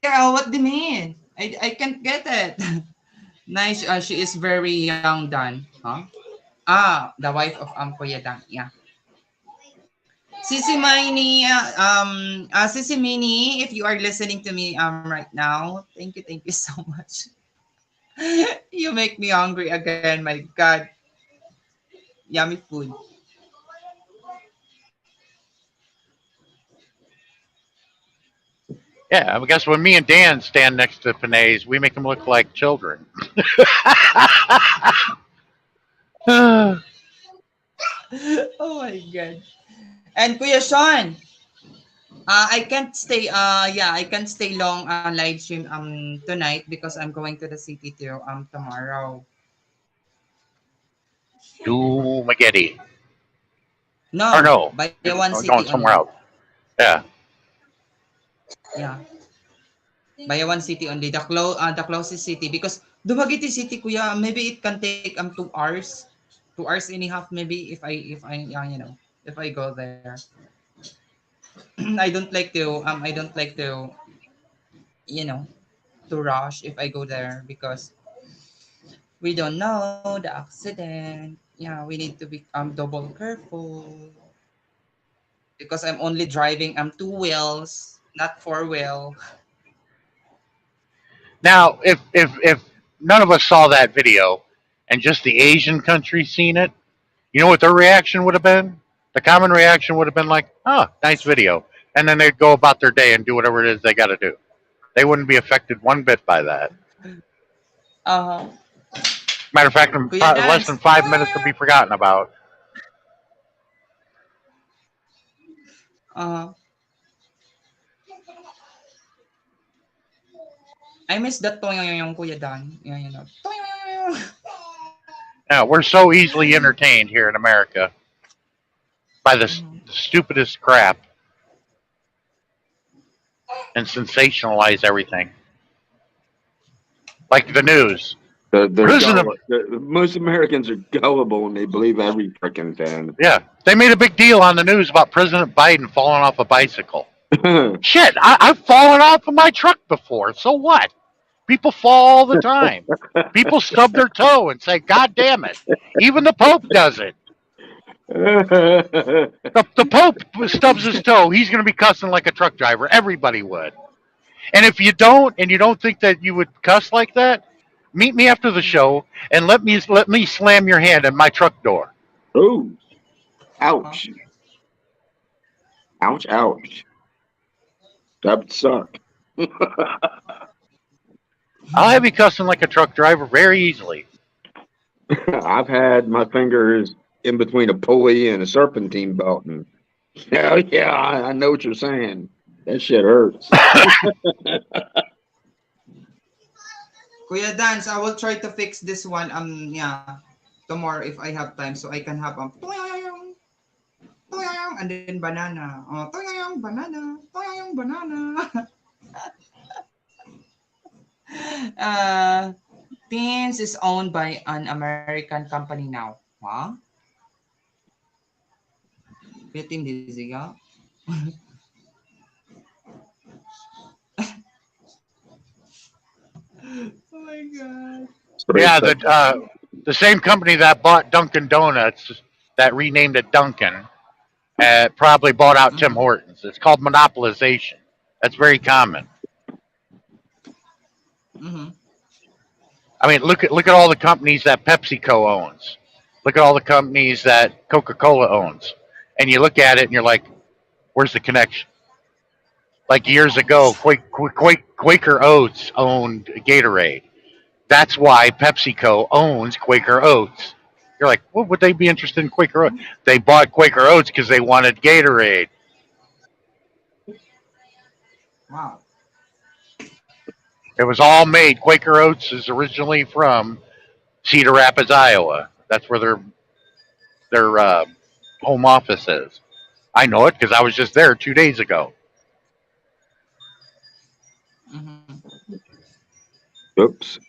mean? I can't get it. Nice. She is very young, Dan. Huh? The wife of Kuya Dan. Yeah. Sissy Mini, if you are listening to me right now, thank you so much. You make me hungry again. My God, yummy food. Yeah, I guess when me and Dan stand next to Panay's, we make them look like children. Oh my god. And Kuya Sean, I can't stay yeah, I can't stay long live stream tonight because I'm going to the city too tomorrow. Do Magetti. Or No, no, Bayawan City going only. somewhere else. Yeah. Yeah, Bayawan City only. The closest city because Dumaguete City kuya, maybe it can take 2 hours. 2 hours and a half maybe if I yeah, if I go there. I don't like to you know to rush if I go there because we don't know the accident. Yeah, we need to be double careful because I'm only driving two wheels, not four wheel. Now, if none of us saw that video, and just the Asian countries seen it, you know what their reaction would have been? The common reaction would have been like, "Oh, nice video," and then they'd go about their day and do whatever it is they got to do. They wouldn't be affected one bit by that. Uh huh. Matter of fact, in Kuya less Dance. than 5 minutes, it'll be forgotten about. Uh, I miss that toyoyoyong Kuya Dan. Yeah, Toyoyoyong. Now, we're so easily entertained here in America by Mhm. the stupidest crap and sensationalize everything, like the news. They're President, gullible. Most Americans are gullible and they believe every freaking yeah, they made a big deal on the news about President Biden falling off a bicycle. thing. Shit, I've fallen off of my truck before. So what? People fall all the time. People stub their toe and say, "God damn it!" Even the Pope does it. The Pope stubs his toe. He's going to be cussing like a truck driver. Everybody would. And if you don't, and you don't think that you would cuss like that, meet me after the show and let me slam your hand in my truck door. Oh, Uh-huh. ouch. Ouch, ouch. That would suck. I'll have you cussing like a truck driver very easily. I've had my fingers in between a pulley and a serpentine belt. And hell yeah, I know what you're saying. That shit hurts. Kuya Dance, I will try to fix this one. Yeah, tomorrow if I have time, so I can have toyoyoyong, toyoyoyong, and then banana. Toyoyoyong banana, toyoyoyong banana. uh, Teens is owned by an American company now. Huh? Bitin Diziga? Oh my god. Straight Yeah, up. the same company that bought Dunkin' Donuts, that renamed it Dunkin', probably bought out Tim Mm-hmm. Hortons. It's called monopolization. That's very common. Mm-hmm. I mean, look at all the companies that PepsiCo owns. Look at all the companies that Coca-Cola owns, and you look at it and you're like, "Where's the connection?" Like years ago, Quaker Oats owned Gatorade. That's why PepsiCo owns Quaker Oats. You're like, what would they be interested in Quaker Oats? They bought Quaker Oats because they wanted Gatorade. Wow. It was all made. Quaker Oats is originally from Cedar Rapids, Iowa. That's where their home office is. I know it because I was just there 2 days ago. Mm-hmm. Oops.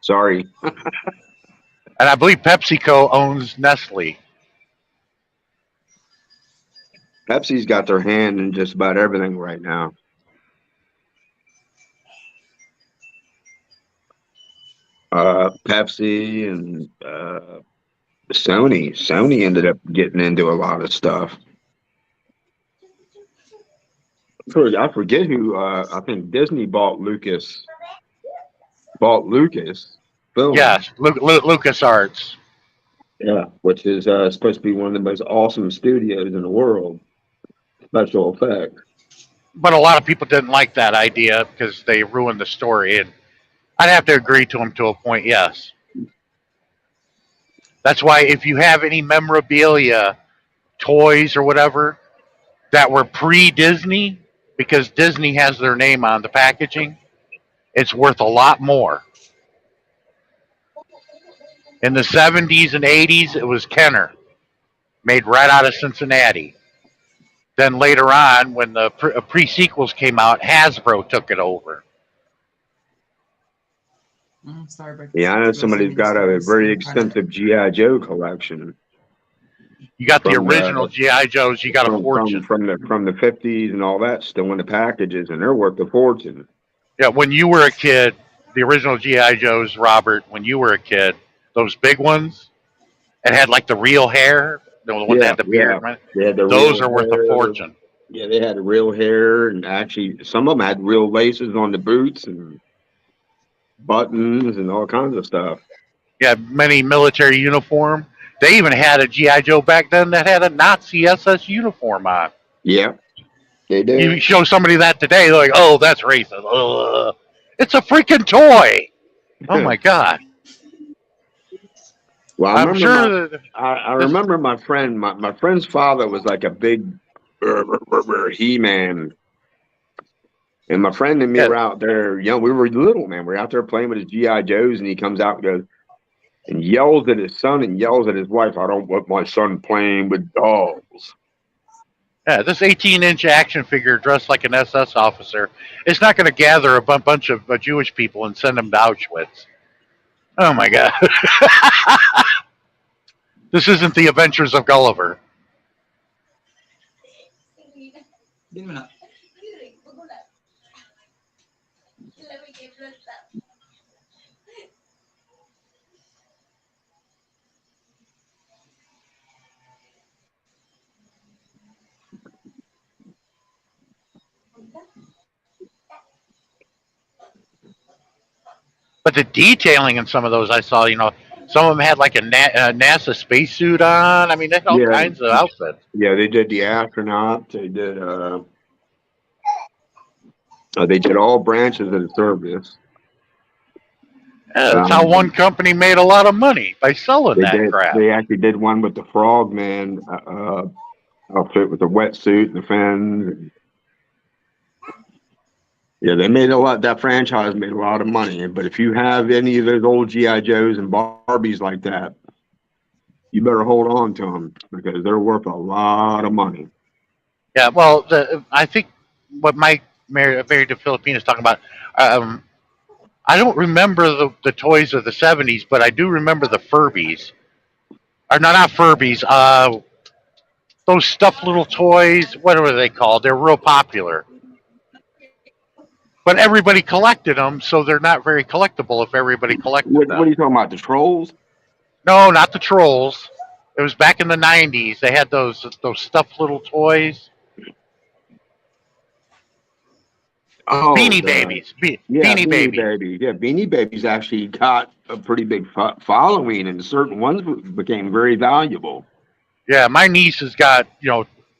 Sorry. And I believe PepsiCo owns Nestle. Pepsi's got their hand in just about everything right now. Pepsi and Sony. Sony ended up getting into a lot of stuff. I forget who. I think Disney bought Lucas Film. Yes, Lucas Arts. Yeah, which is supposed to be one of the most awesome studios in the world. Special effects. but a lot of people didn't like that idea because they ruined the story. And I'd have to agree to them to a point. Yes, that's why if you have any memorabilia, toys or whatever that were pre-Disney, because Disney has their name on the packaging, it's worth a lot more. In the 70s and 80s, it was Kenner, made right out of Cincinnati. Then later on, when the pre-sequels came out, Hasbro took it over. Yeah, I know Starbucks somebody who's got a groceries very in Canada. extensive GI Joe collection You got the from original GI Joes, you got a fortune. from the 50s and all that, still in the packages, and they're worth a fortune. Yeah, when you were a kid, the original GI Joes, Robert, when you were a kid, those big ones that had like the real hair, the ones that Yeah, had the yeah. beard, right? They had the Those real are worth a hair. fortune. Yeah, they had real hair, and actually, some of them had real laces on the boots and buttons and all kinds of stuff. Yeah, many military uniform. They even had a GI Joe back then that had a Nazi SS uniform on. Yeah, they You did. show somebody that today, they're like, "Oh, that's racist." Ugh. It's a freaking toy. Oh my god! Well, I I'm remember my sure that I this. remember my friend my friend's father was like a big he-man. And my friend and me Yeah, were out there, we were little, man. We are out there playing with his GI Joes, and he comes out and goes and yells at his son and yells at his wife, "I don't want my son playing with dolls." yeah, this 18-inch action figure dressed like an SS officer is not going to gather a bunch of Jewish people and send them to Auschwitz. Oh my god! This isn't the Adventures of Gulliver. Yun mo na. But the detailing in some of those I saw, some of them had like a NASA spacesuit on. I mean, they had all Yeah, kinds of outfits. yeah, they did the astronaut. They did all branches of the service. Yeah, that's how one Um, company made a lot of money by selling that crap. they actually did one with the Frogman outfit with the wetsuit and the fins. Yeah, they made a lot. That franchise made a lot of money. But if you have any of those old GI Joes and Barbies like that, you better hold on to them because they're worth a lot of money. Yeah, well, I think what Mike married to Filipina is talking about. Um, I don't remember the toys of the '70s, but I do remember the Furbies. Or no, not Furbies. Those stuffed little toys. What were they called? They're real popular, but everybody collected them, so they're not very collectible if everybody collected What them. are you talking about? The trolls? No, not the trolls. It was back in the '90s. They had those stuffed little toys. Oh, Beanie Babies. yeah, Beanie Beanie Babies. Babies. Yeah, Beanie Babies actually got a pretty big following, and certain ones became very valuable. Yeah, my niece has got,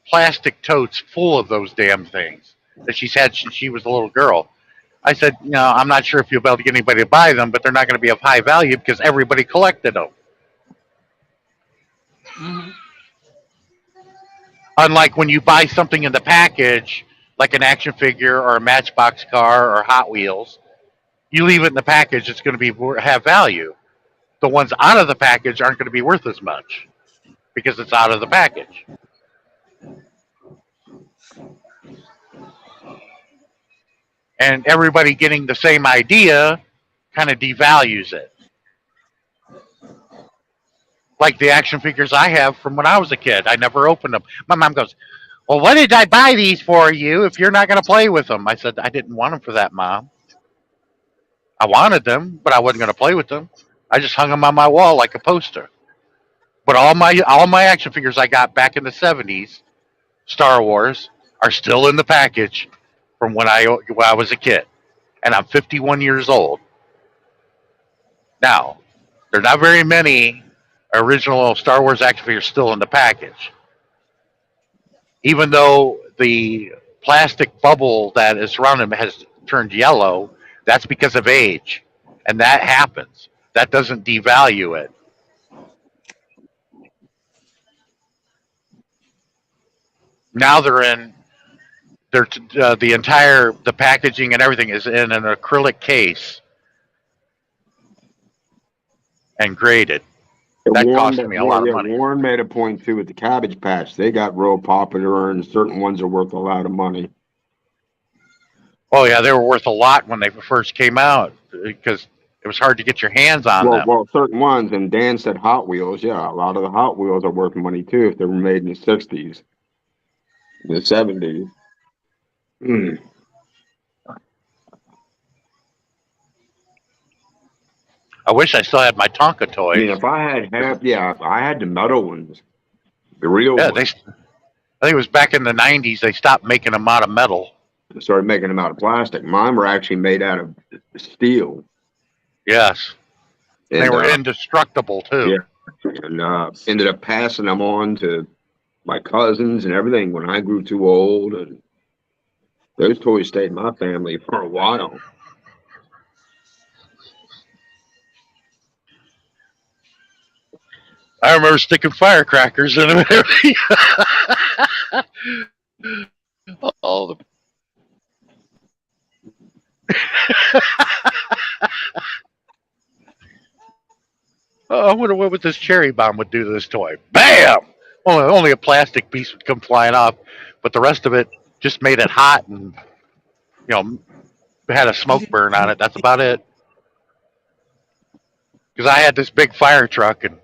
plastic totes full of those damn things that she's had since she was a little girl. I said, I'm not sure if you'll be able to get anybody to buy them, but they're not going to be of high value because everybody collected them. Mm-hmm. Unlike when you buy something in the package, like an action figure or a Matchbox car or Hot Wheels, you leave it in the package, it's going to have value. The ones out of the package aren't going to be worth as much because it's out of the package. And everybody getting the same idea kind of devalues it. Like the action figures I have from when I was a kid, I never opened them. My mom goes, "Well, what did I buy these for you if you're not going to play with them?" I said, "I didn't want them for that, Mom. I wanted them, but I wasn't going to play with them. I just hung them on my wall like a poster." But all my action figures I got back in the '70s, Star Wars, are still in the package from when I was a kid, and I'm 51 years old now. There are not very many original Star Wars action figures still in the package, even though the plastic bubble that is around him has turned yellow, that's because of age. And that happens. That doesn't devalue it. Now they're the packaging and everything is in an acrylic case and graded. And That Warren, cost me a lot of Yeah, money. Warren made a point too with the Cabbage Patch. They got real popular, and certain ones are worth a lot of money. Oh yeah, they were worth a lot when they first came out because it was hard to get your hands on them. Certain ones, and Dan said Hot Wheels. Yeah, a lot of the Hot Wheels are worth money too if they were made in the '60s, the '70s. Mm. I wish I still had my Tonka I mean, toys. if I had if I had the metal ones, the real Yeah, ones, I think it was back in the '90s they stopped making them out of metal. I started making them out of plastic. Mine were actually made out of steel, Yes, they and were indestructible yeah, too. and ended up passing them on to my cousins and everything when I grew too old, and those toys stayed in my family for a while. I remember sticking firecrackers in them and everything. All the Oh, I wonder what this cherry bomb would do to this toy. Bam! Only a plastic piece would come flying off, but the rest of it just made it hot and you know had a smoke burn on it. That's about it. Because I had this big fire truck and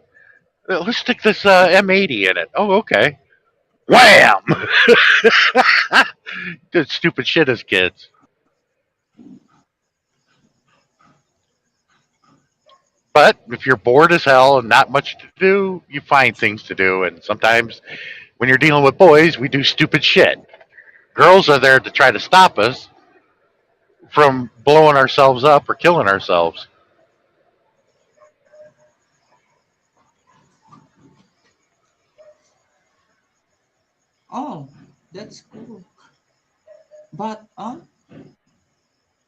let's stick this M80 in it. Oh, okay. Wham! Did stupid shit as kids. But if you're bored as hell and not much to do, you find things to do. And sometimes when you're dealing with boys, we do stupid shit. Girls are there to try to stop us from blowing ourselves up or killing ourselves. Oh, that's cool. But all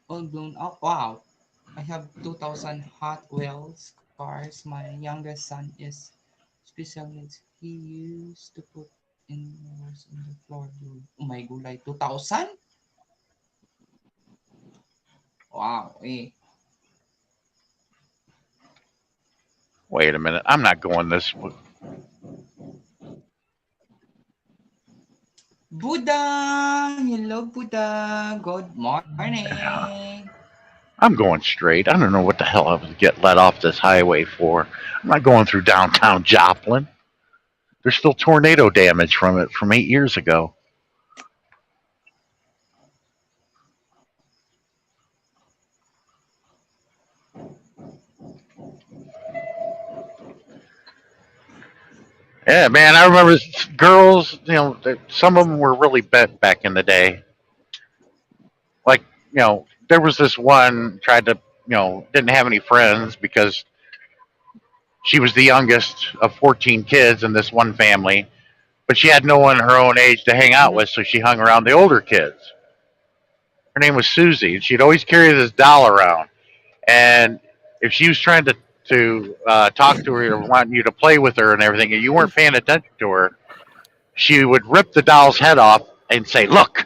blown up. Wow. I have 2,000 Hot Wheels cars. My youngest son is special needs. He used to put in was in the floor, dude. Oh my gulay. 2,000? Wow. Eh. Wait a minute. I'm not going this. Buddha! Hello, Buddha. Good morning. I'm going straight. I don't know what the hell I was get let off this highway for. I'm not going through downtown Joplin. There's still tornado damage from it from 8 years ago. Yeah, man, I remember girls. Some of them were really bent back in the day. Like, there was this one tried to, didn't have any friends because she was the youngest of 14 kids in this one family, but she had no one her own age to hang out Mhm. with, so she hung around the older kids. Her name was Susie, and she'd always carry this doll around. And if she was trying to talk to her or wanting you to play with her and everything, and you weren't paying attention to her, she would rip the doll's head off and say, "Look."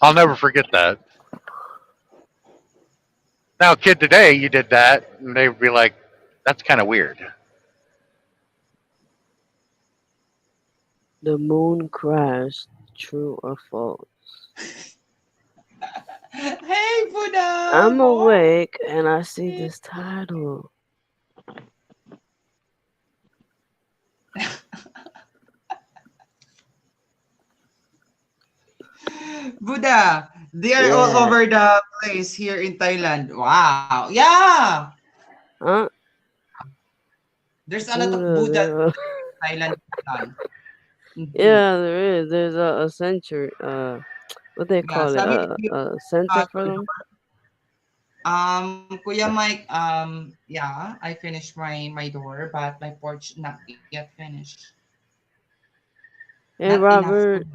I'll never forget that. Now, a kid today, you did that, and they'd be like, "That's kind of weird." The moon crashed. True or false? Hey, Buddha. I'm Morning. awake and I see this title. Buddha, they are all Yeah. over the place here in Thailand. Wow. Yeah. Huh? There's a lot of Buddha, Buddha there are... in Thailand. Mm-hmm. Yeah, there is. There's a century. What they Yeah, call it? Sammy, if you A center for your them. door. Kuya Mike, yeah, I finished my door, but my porch not yet finished. Hey, Not enough Robert. food.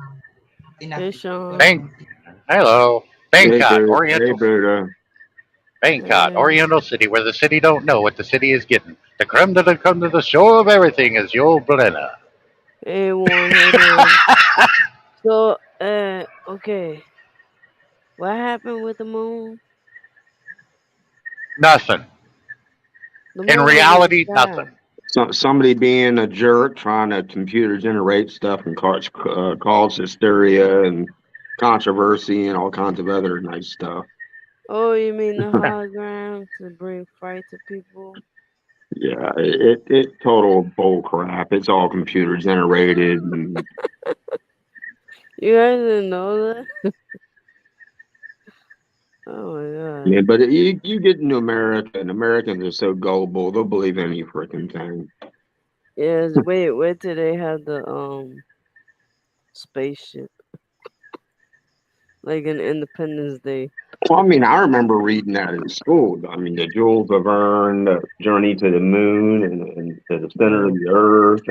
Not Hey, enough Sean. Bank. food. Hello. Hey, Bangkok, Buddha. Hey, Oriental. Buddha. Bangkok, Hey, Oriental City, where the city don't know what the city is getting. The creme de la creme de the show of everything is your Brenna. hey, one. Hey, man. So, okay. What happened with the moon? Nothing. The In moon was in the reality, sky. nothing. Somebody being a jerk, trying to computer generate stuff and cause hysteria and controversy and all kinds of other nice stuff. Oh, you mean the hologram to bring fright to people? Yeah, it total bull crap. It's all computer generated, and You guys didn't know that? Oh my yeah, god. but you get into America, and Americans are so gullible; they'll believe any freaking thing. Yes, wait till they have the spaceship. Like in Independence Day. Well, I mean, I remember reading that in school. I mean, the Jules Verne, the journey to the moon, and to the center Yeah. of the earth,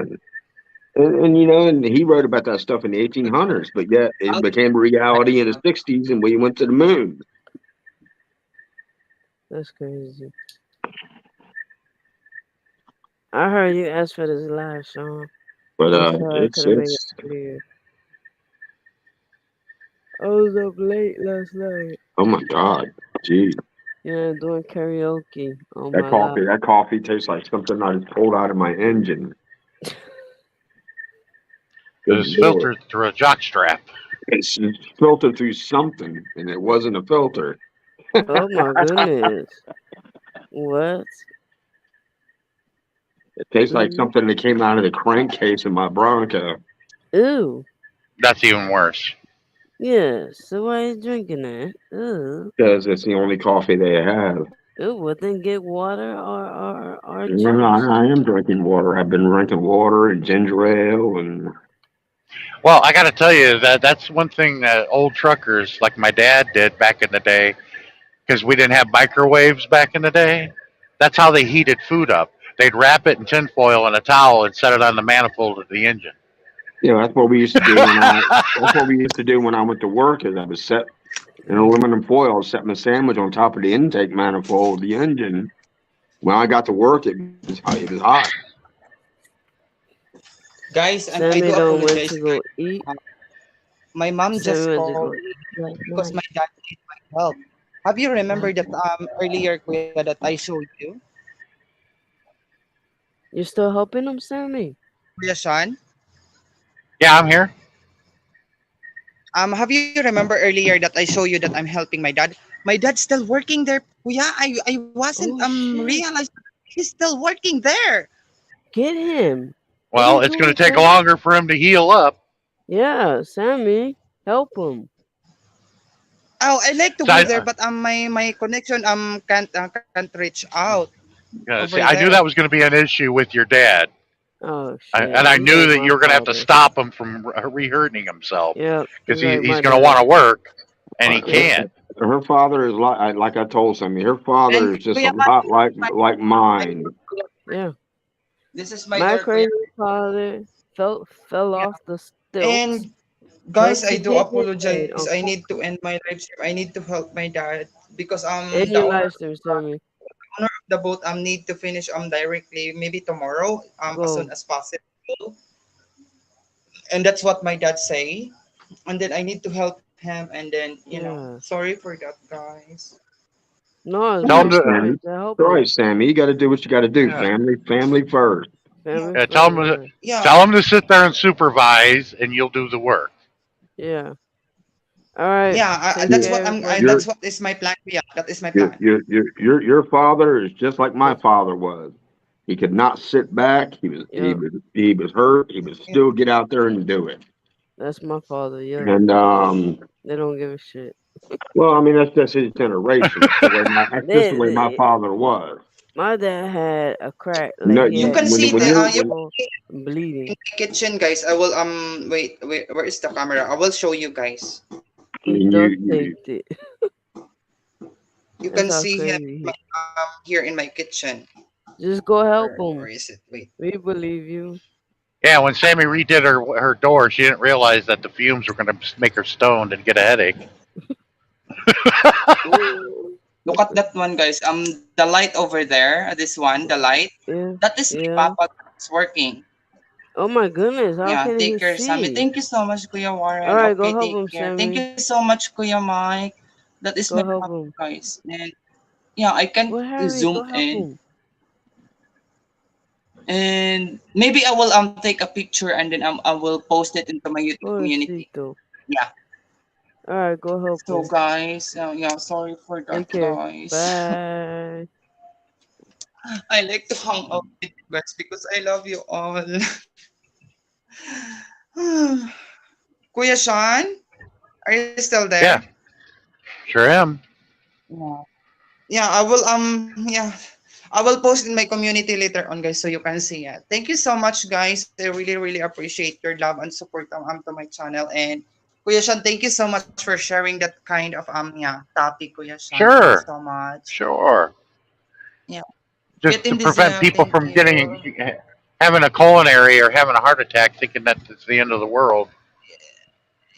and you know, and he wrote about that stuff in the 1800s, but yet it became a reality in the 60s, and we went to the moon. That's crazy. I heard you asked for this live, Sean. But I'm sorry I couldn't make it it's clear. I was up late last night. oh my god, gee, Yeah, doing karaoke on my live. that coffee tastes like something I just pulled out of my engine. It Good was lord, filtered through a jockstrap. it's filtered through something, and it wasn't a filter. Oh my goodness. What? It tastes like Mm. something that came out of the crankcase in my Bronco. Ew. That's even worse. Yeah, so why are you drinking that? Ew. Because it's the only coffee they have. Ew, well then get water or Well, juice. I am drinking water. I've been drinking water and ginger ale, and Well, I got to tell you that that's one thing that old truckers like my dad did back in the day because we didn't have microwaves back in the day. That's how they heated food up. They'd wrap it in tinfoil and a towel and set it on the manifold of the engine. you know that's what we used to do when I. That's what we used to do when I went to work. Is I was set in Mm. aluminum foil, set my sandwich on top of the intake manifold of the engine. When I got to work, it was hot. Guys, I Sammy do don't went apologize. to go eat. Uh, My mom Sammy just went to called go eat last because night. my dad needs my help. Have you Uh, remembered that earlier, Kuya, that I showed you? you still helping him, Sammy? Kuya Sean? Yeah, I'm here. Have you remember earlier that I show you that I'm helping my dad? My dad's still working there, Kuya. I wasn't Oh shit. realized he's still working there. Get him. What are Well, you it's going doing, to take Sammy? longer for him to heal up. Yeah, Sammy. Help him. Oh, I like to So go there, but my connection can't reach out over see, I there. knew that was going to be an issue with your dad, Oh and shit. I He's like knew that my you were going to have to father. stop him from rehurting himself Yep. because He's like he's my going to dad. want to work and he Her, Yep. can't. her father is like I told somebody. Her And father is just a Kuya, lot like my mine. Yeah. this is my My door, Kuya. crazy father fell Yeah. off the stilts, And guys, bumped I his do head apologize. on I need to concrete. end my live stream. I need to help my dad because And the your live stream, Sammy. owner of the boat need to finish directly maybe tomorrow as soon Go. as possible. And that's what my dad say. And then I need to help him. And then Yeah. sorry for that, guys. No, it's All Tell my him right, to Sammy. part to help All right, him. Sammy. You got to do what you got to do. uh, Family first. Yeah, Family tell him first. to Yeah. yeah, tell him to sit there and supervise, and you'll do the work. Yeah. All right. yeah. Take Your That's what care, your that's everybody. what is my plan. Yeah, that is my your plan. your father is just like my Take. father was. He could not sit back. Yep. He was hurt. He would still get out there and do it. That's my father. Yep. And They don't give a shit. well, I mean that's just his generation. That's just the way my They father was. my dad had a crack. Like No, he You had can see when the cracked you're you when skull and in bleeding. my kitchen, guys. I will wait. Where is the camera? I will show you guys. I He mean duct you You taped it. can see him That's how here crazy. in my kitchen. Just go help Where him. is it? Wait. We believe you. Yeah, when Sammy redid her door, she didn't realize that the fumes were going to make her stoned and get a headache. Mm, Look at that one, guys. The light over there, this one, the light, yeah, that is my yeah. papa that's working. Oh my goodness, how Yeah, can he take care, Sammy. see? Thank you so much, Kuya All Warren. right, go Okay, help take him, care. Thank you Sammy. so much, Kuya Mike. That is my Go papa, help him. guys. And yeah, I can Well, Harry, zoom go help in, him. and maybe I will take a picture and then I will post it into my YouTube community. Pobrecito. Yeah. All right, go help So him. guys, yeah, sorry for that, Take care. guys. Bye. I like to hang out with you guys because I love you all. Kuya Sean, are you still there? Yeah, sure am. Yeah. Yeah, I will post in my community later on, guys, so you can see it. Thank you so much, guys. I really, really appreciate your love and support to my channel. And Kuya Sean, thank you so much for sharing that kind of topic, Kuya Sean. Thank you Sure, so much. sure. Yeah. Get Just in to the prevent gym. people Thank from you. having a coronary or having a heart attack, thinking that it's the end of the world.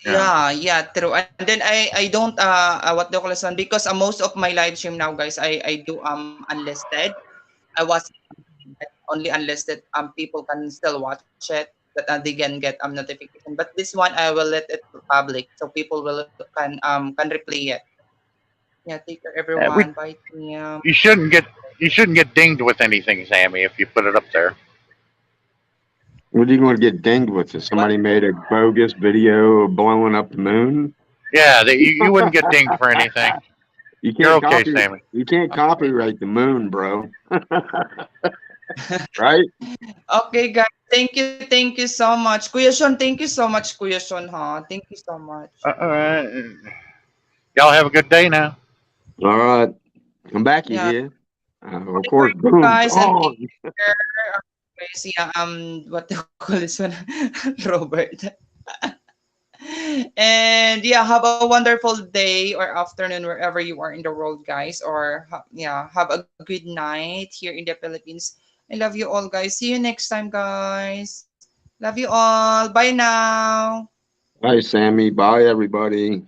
Yeah. Yeah, true. And then I don't what do you call this one, because most of my live stream now, guys, I do unlisted. I was only unlisted people can still watch it, that they can get notification. But this one I will let it public so people will can replay it. Yeah, take care everyone. We Bye, team. you shouldn't get you shouldn't get dinged with anything, Sammy, if you put it up there. What are you going to get dinged with? If What? somebody made a bogus video of blowing up the moon? Yeah, you wouldn't get dinged for anything. You You're can't okay, copy. Sammy. You can't Okay. copyright the moon, bro. Right? Okay, guys. Thank you so much. Kuya Sean, thank you so much, Kuya Sean, ha. Thank you so much. All right. Y'all have a good day now. All right. I'm back, you Yeah. hear? Of Take care, course, boom, guys, and take gone. care. Guys, yeah, what do you call this one? Robert. And yeah, have a wonderful day or afternoon wherever you are in the world, guys. Or have a good night here in the Philippines. I love you all, guys. See you next time, guys. Love you all. Bye now. Bye, Sammy. Bye, everybody.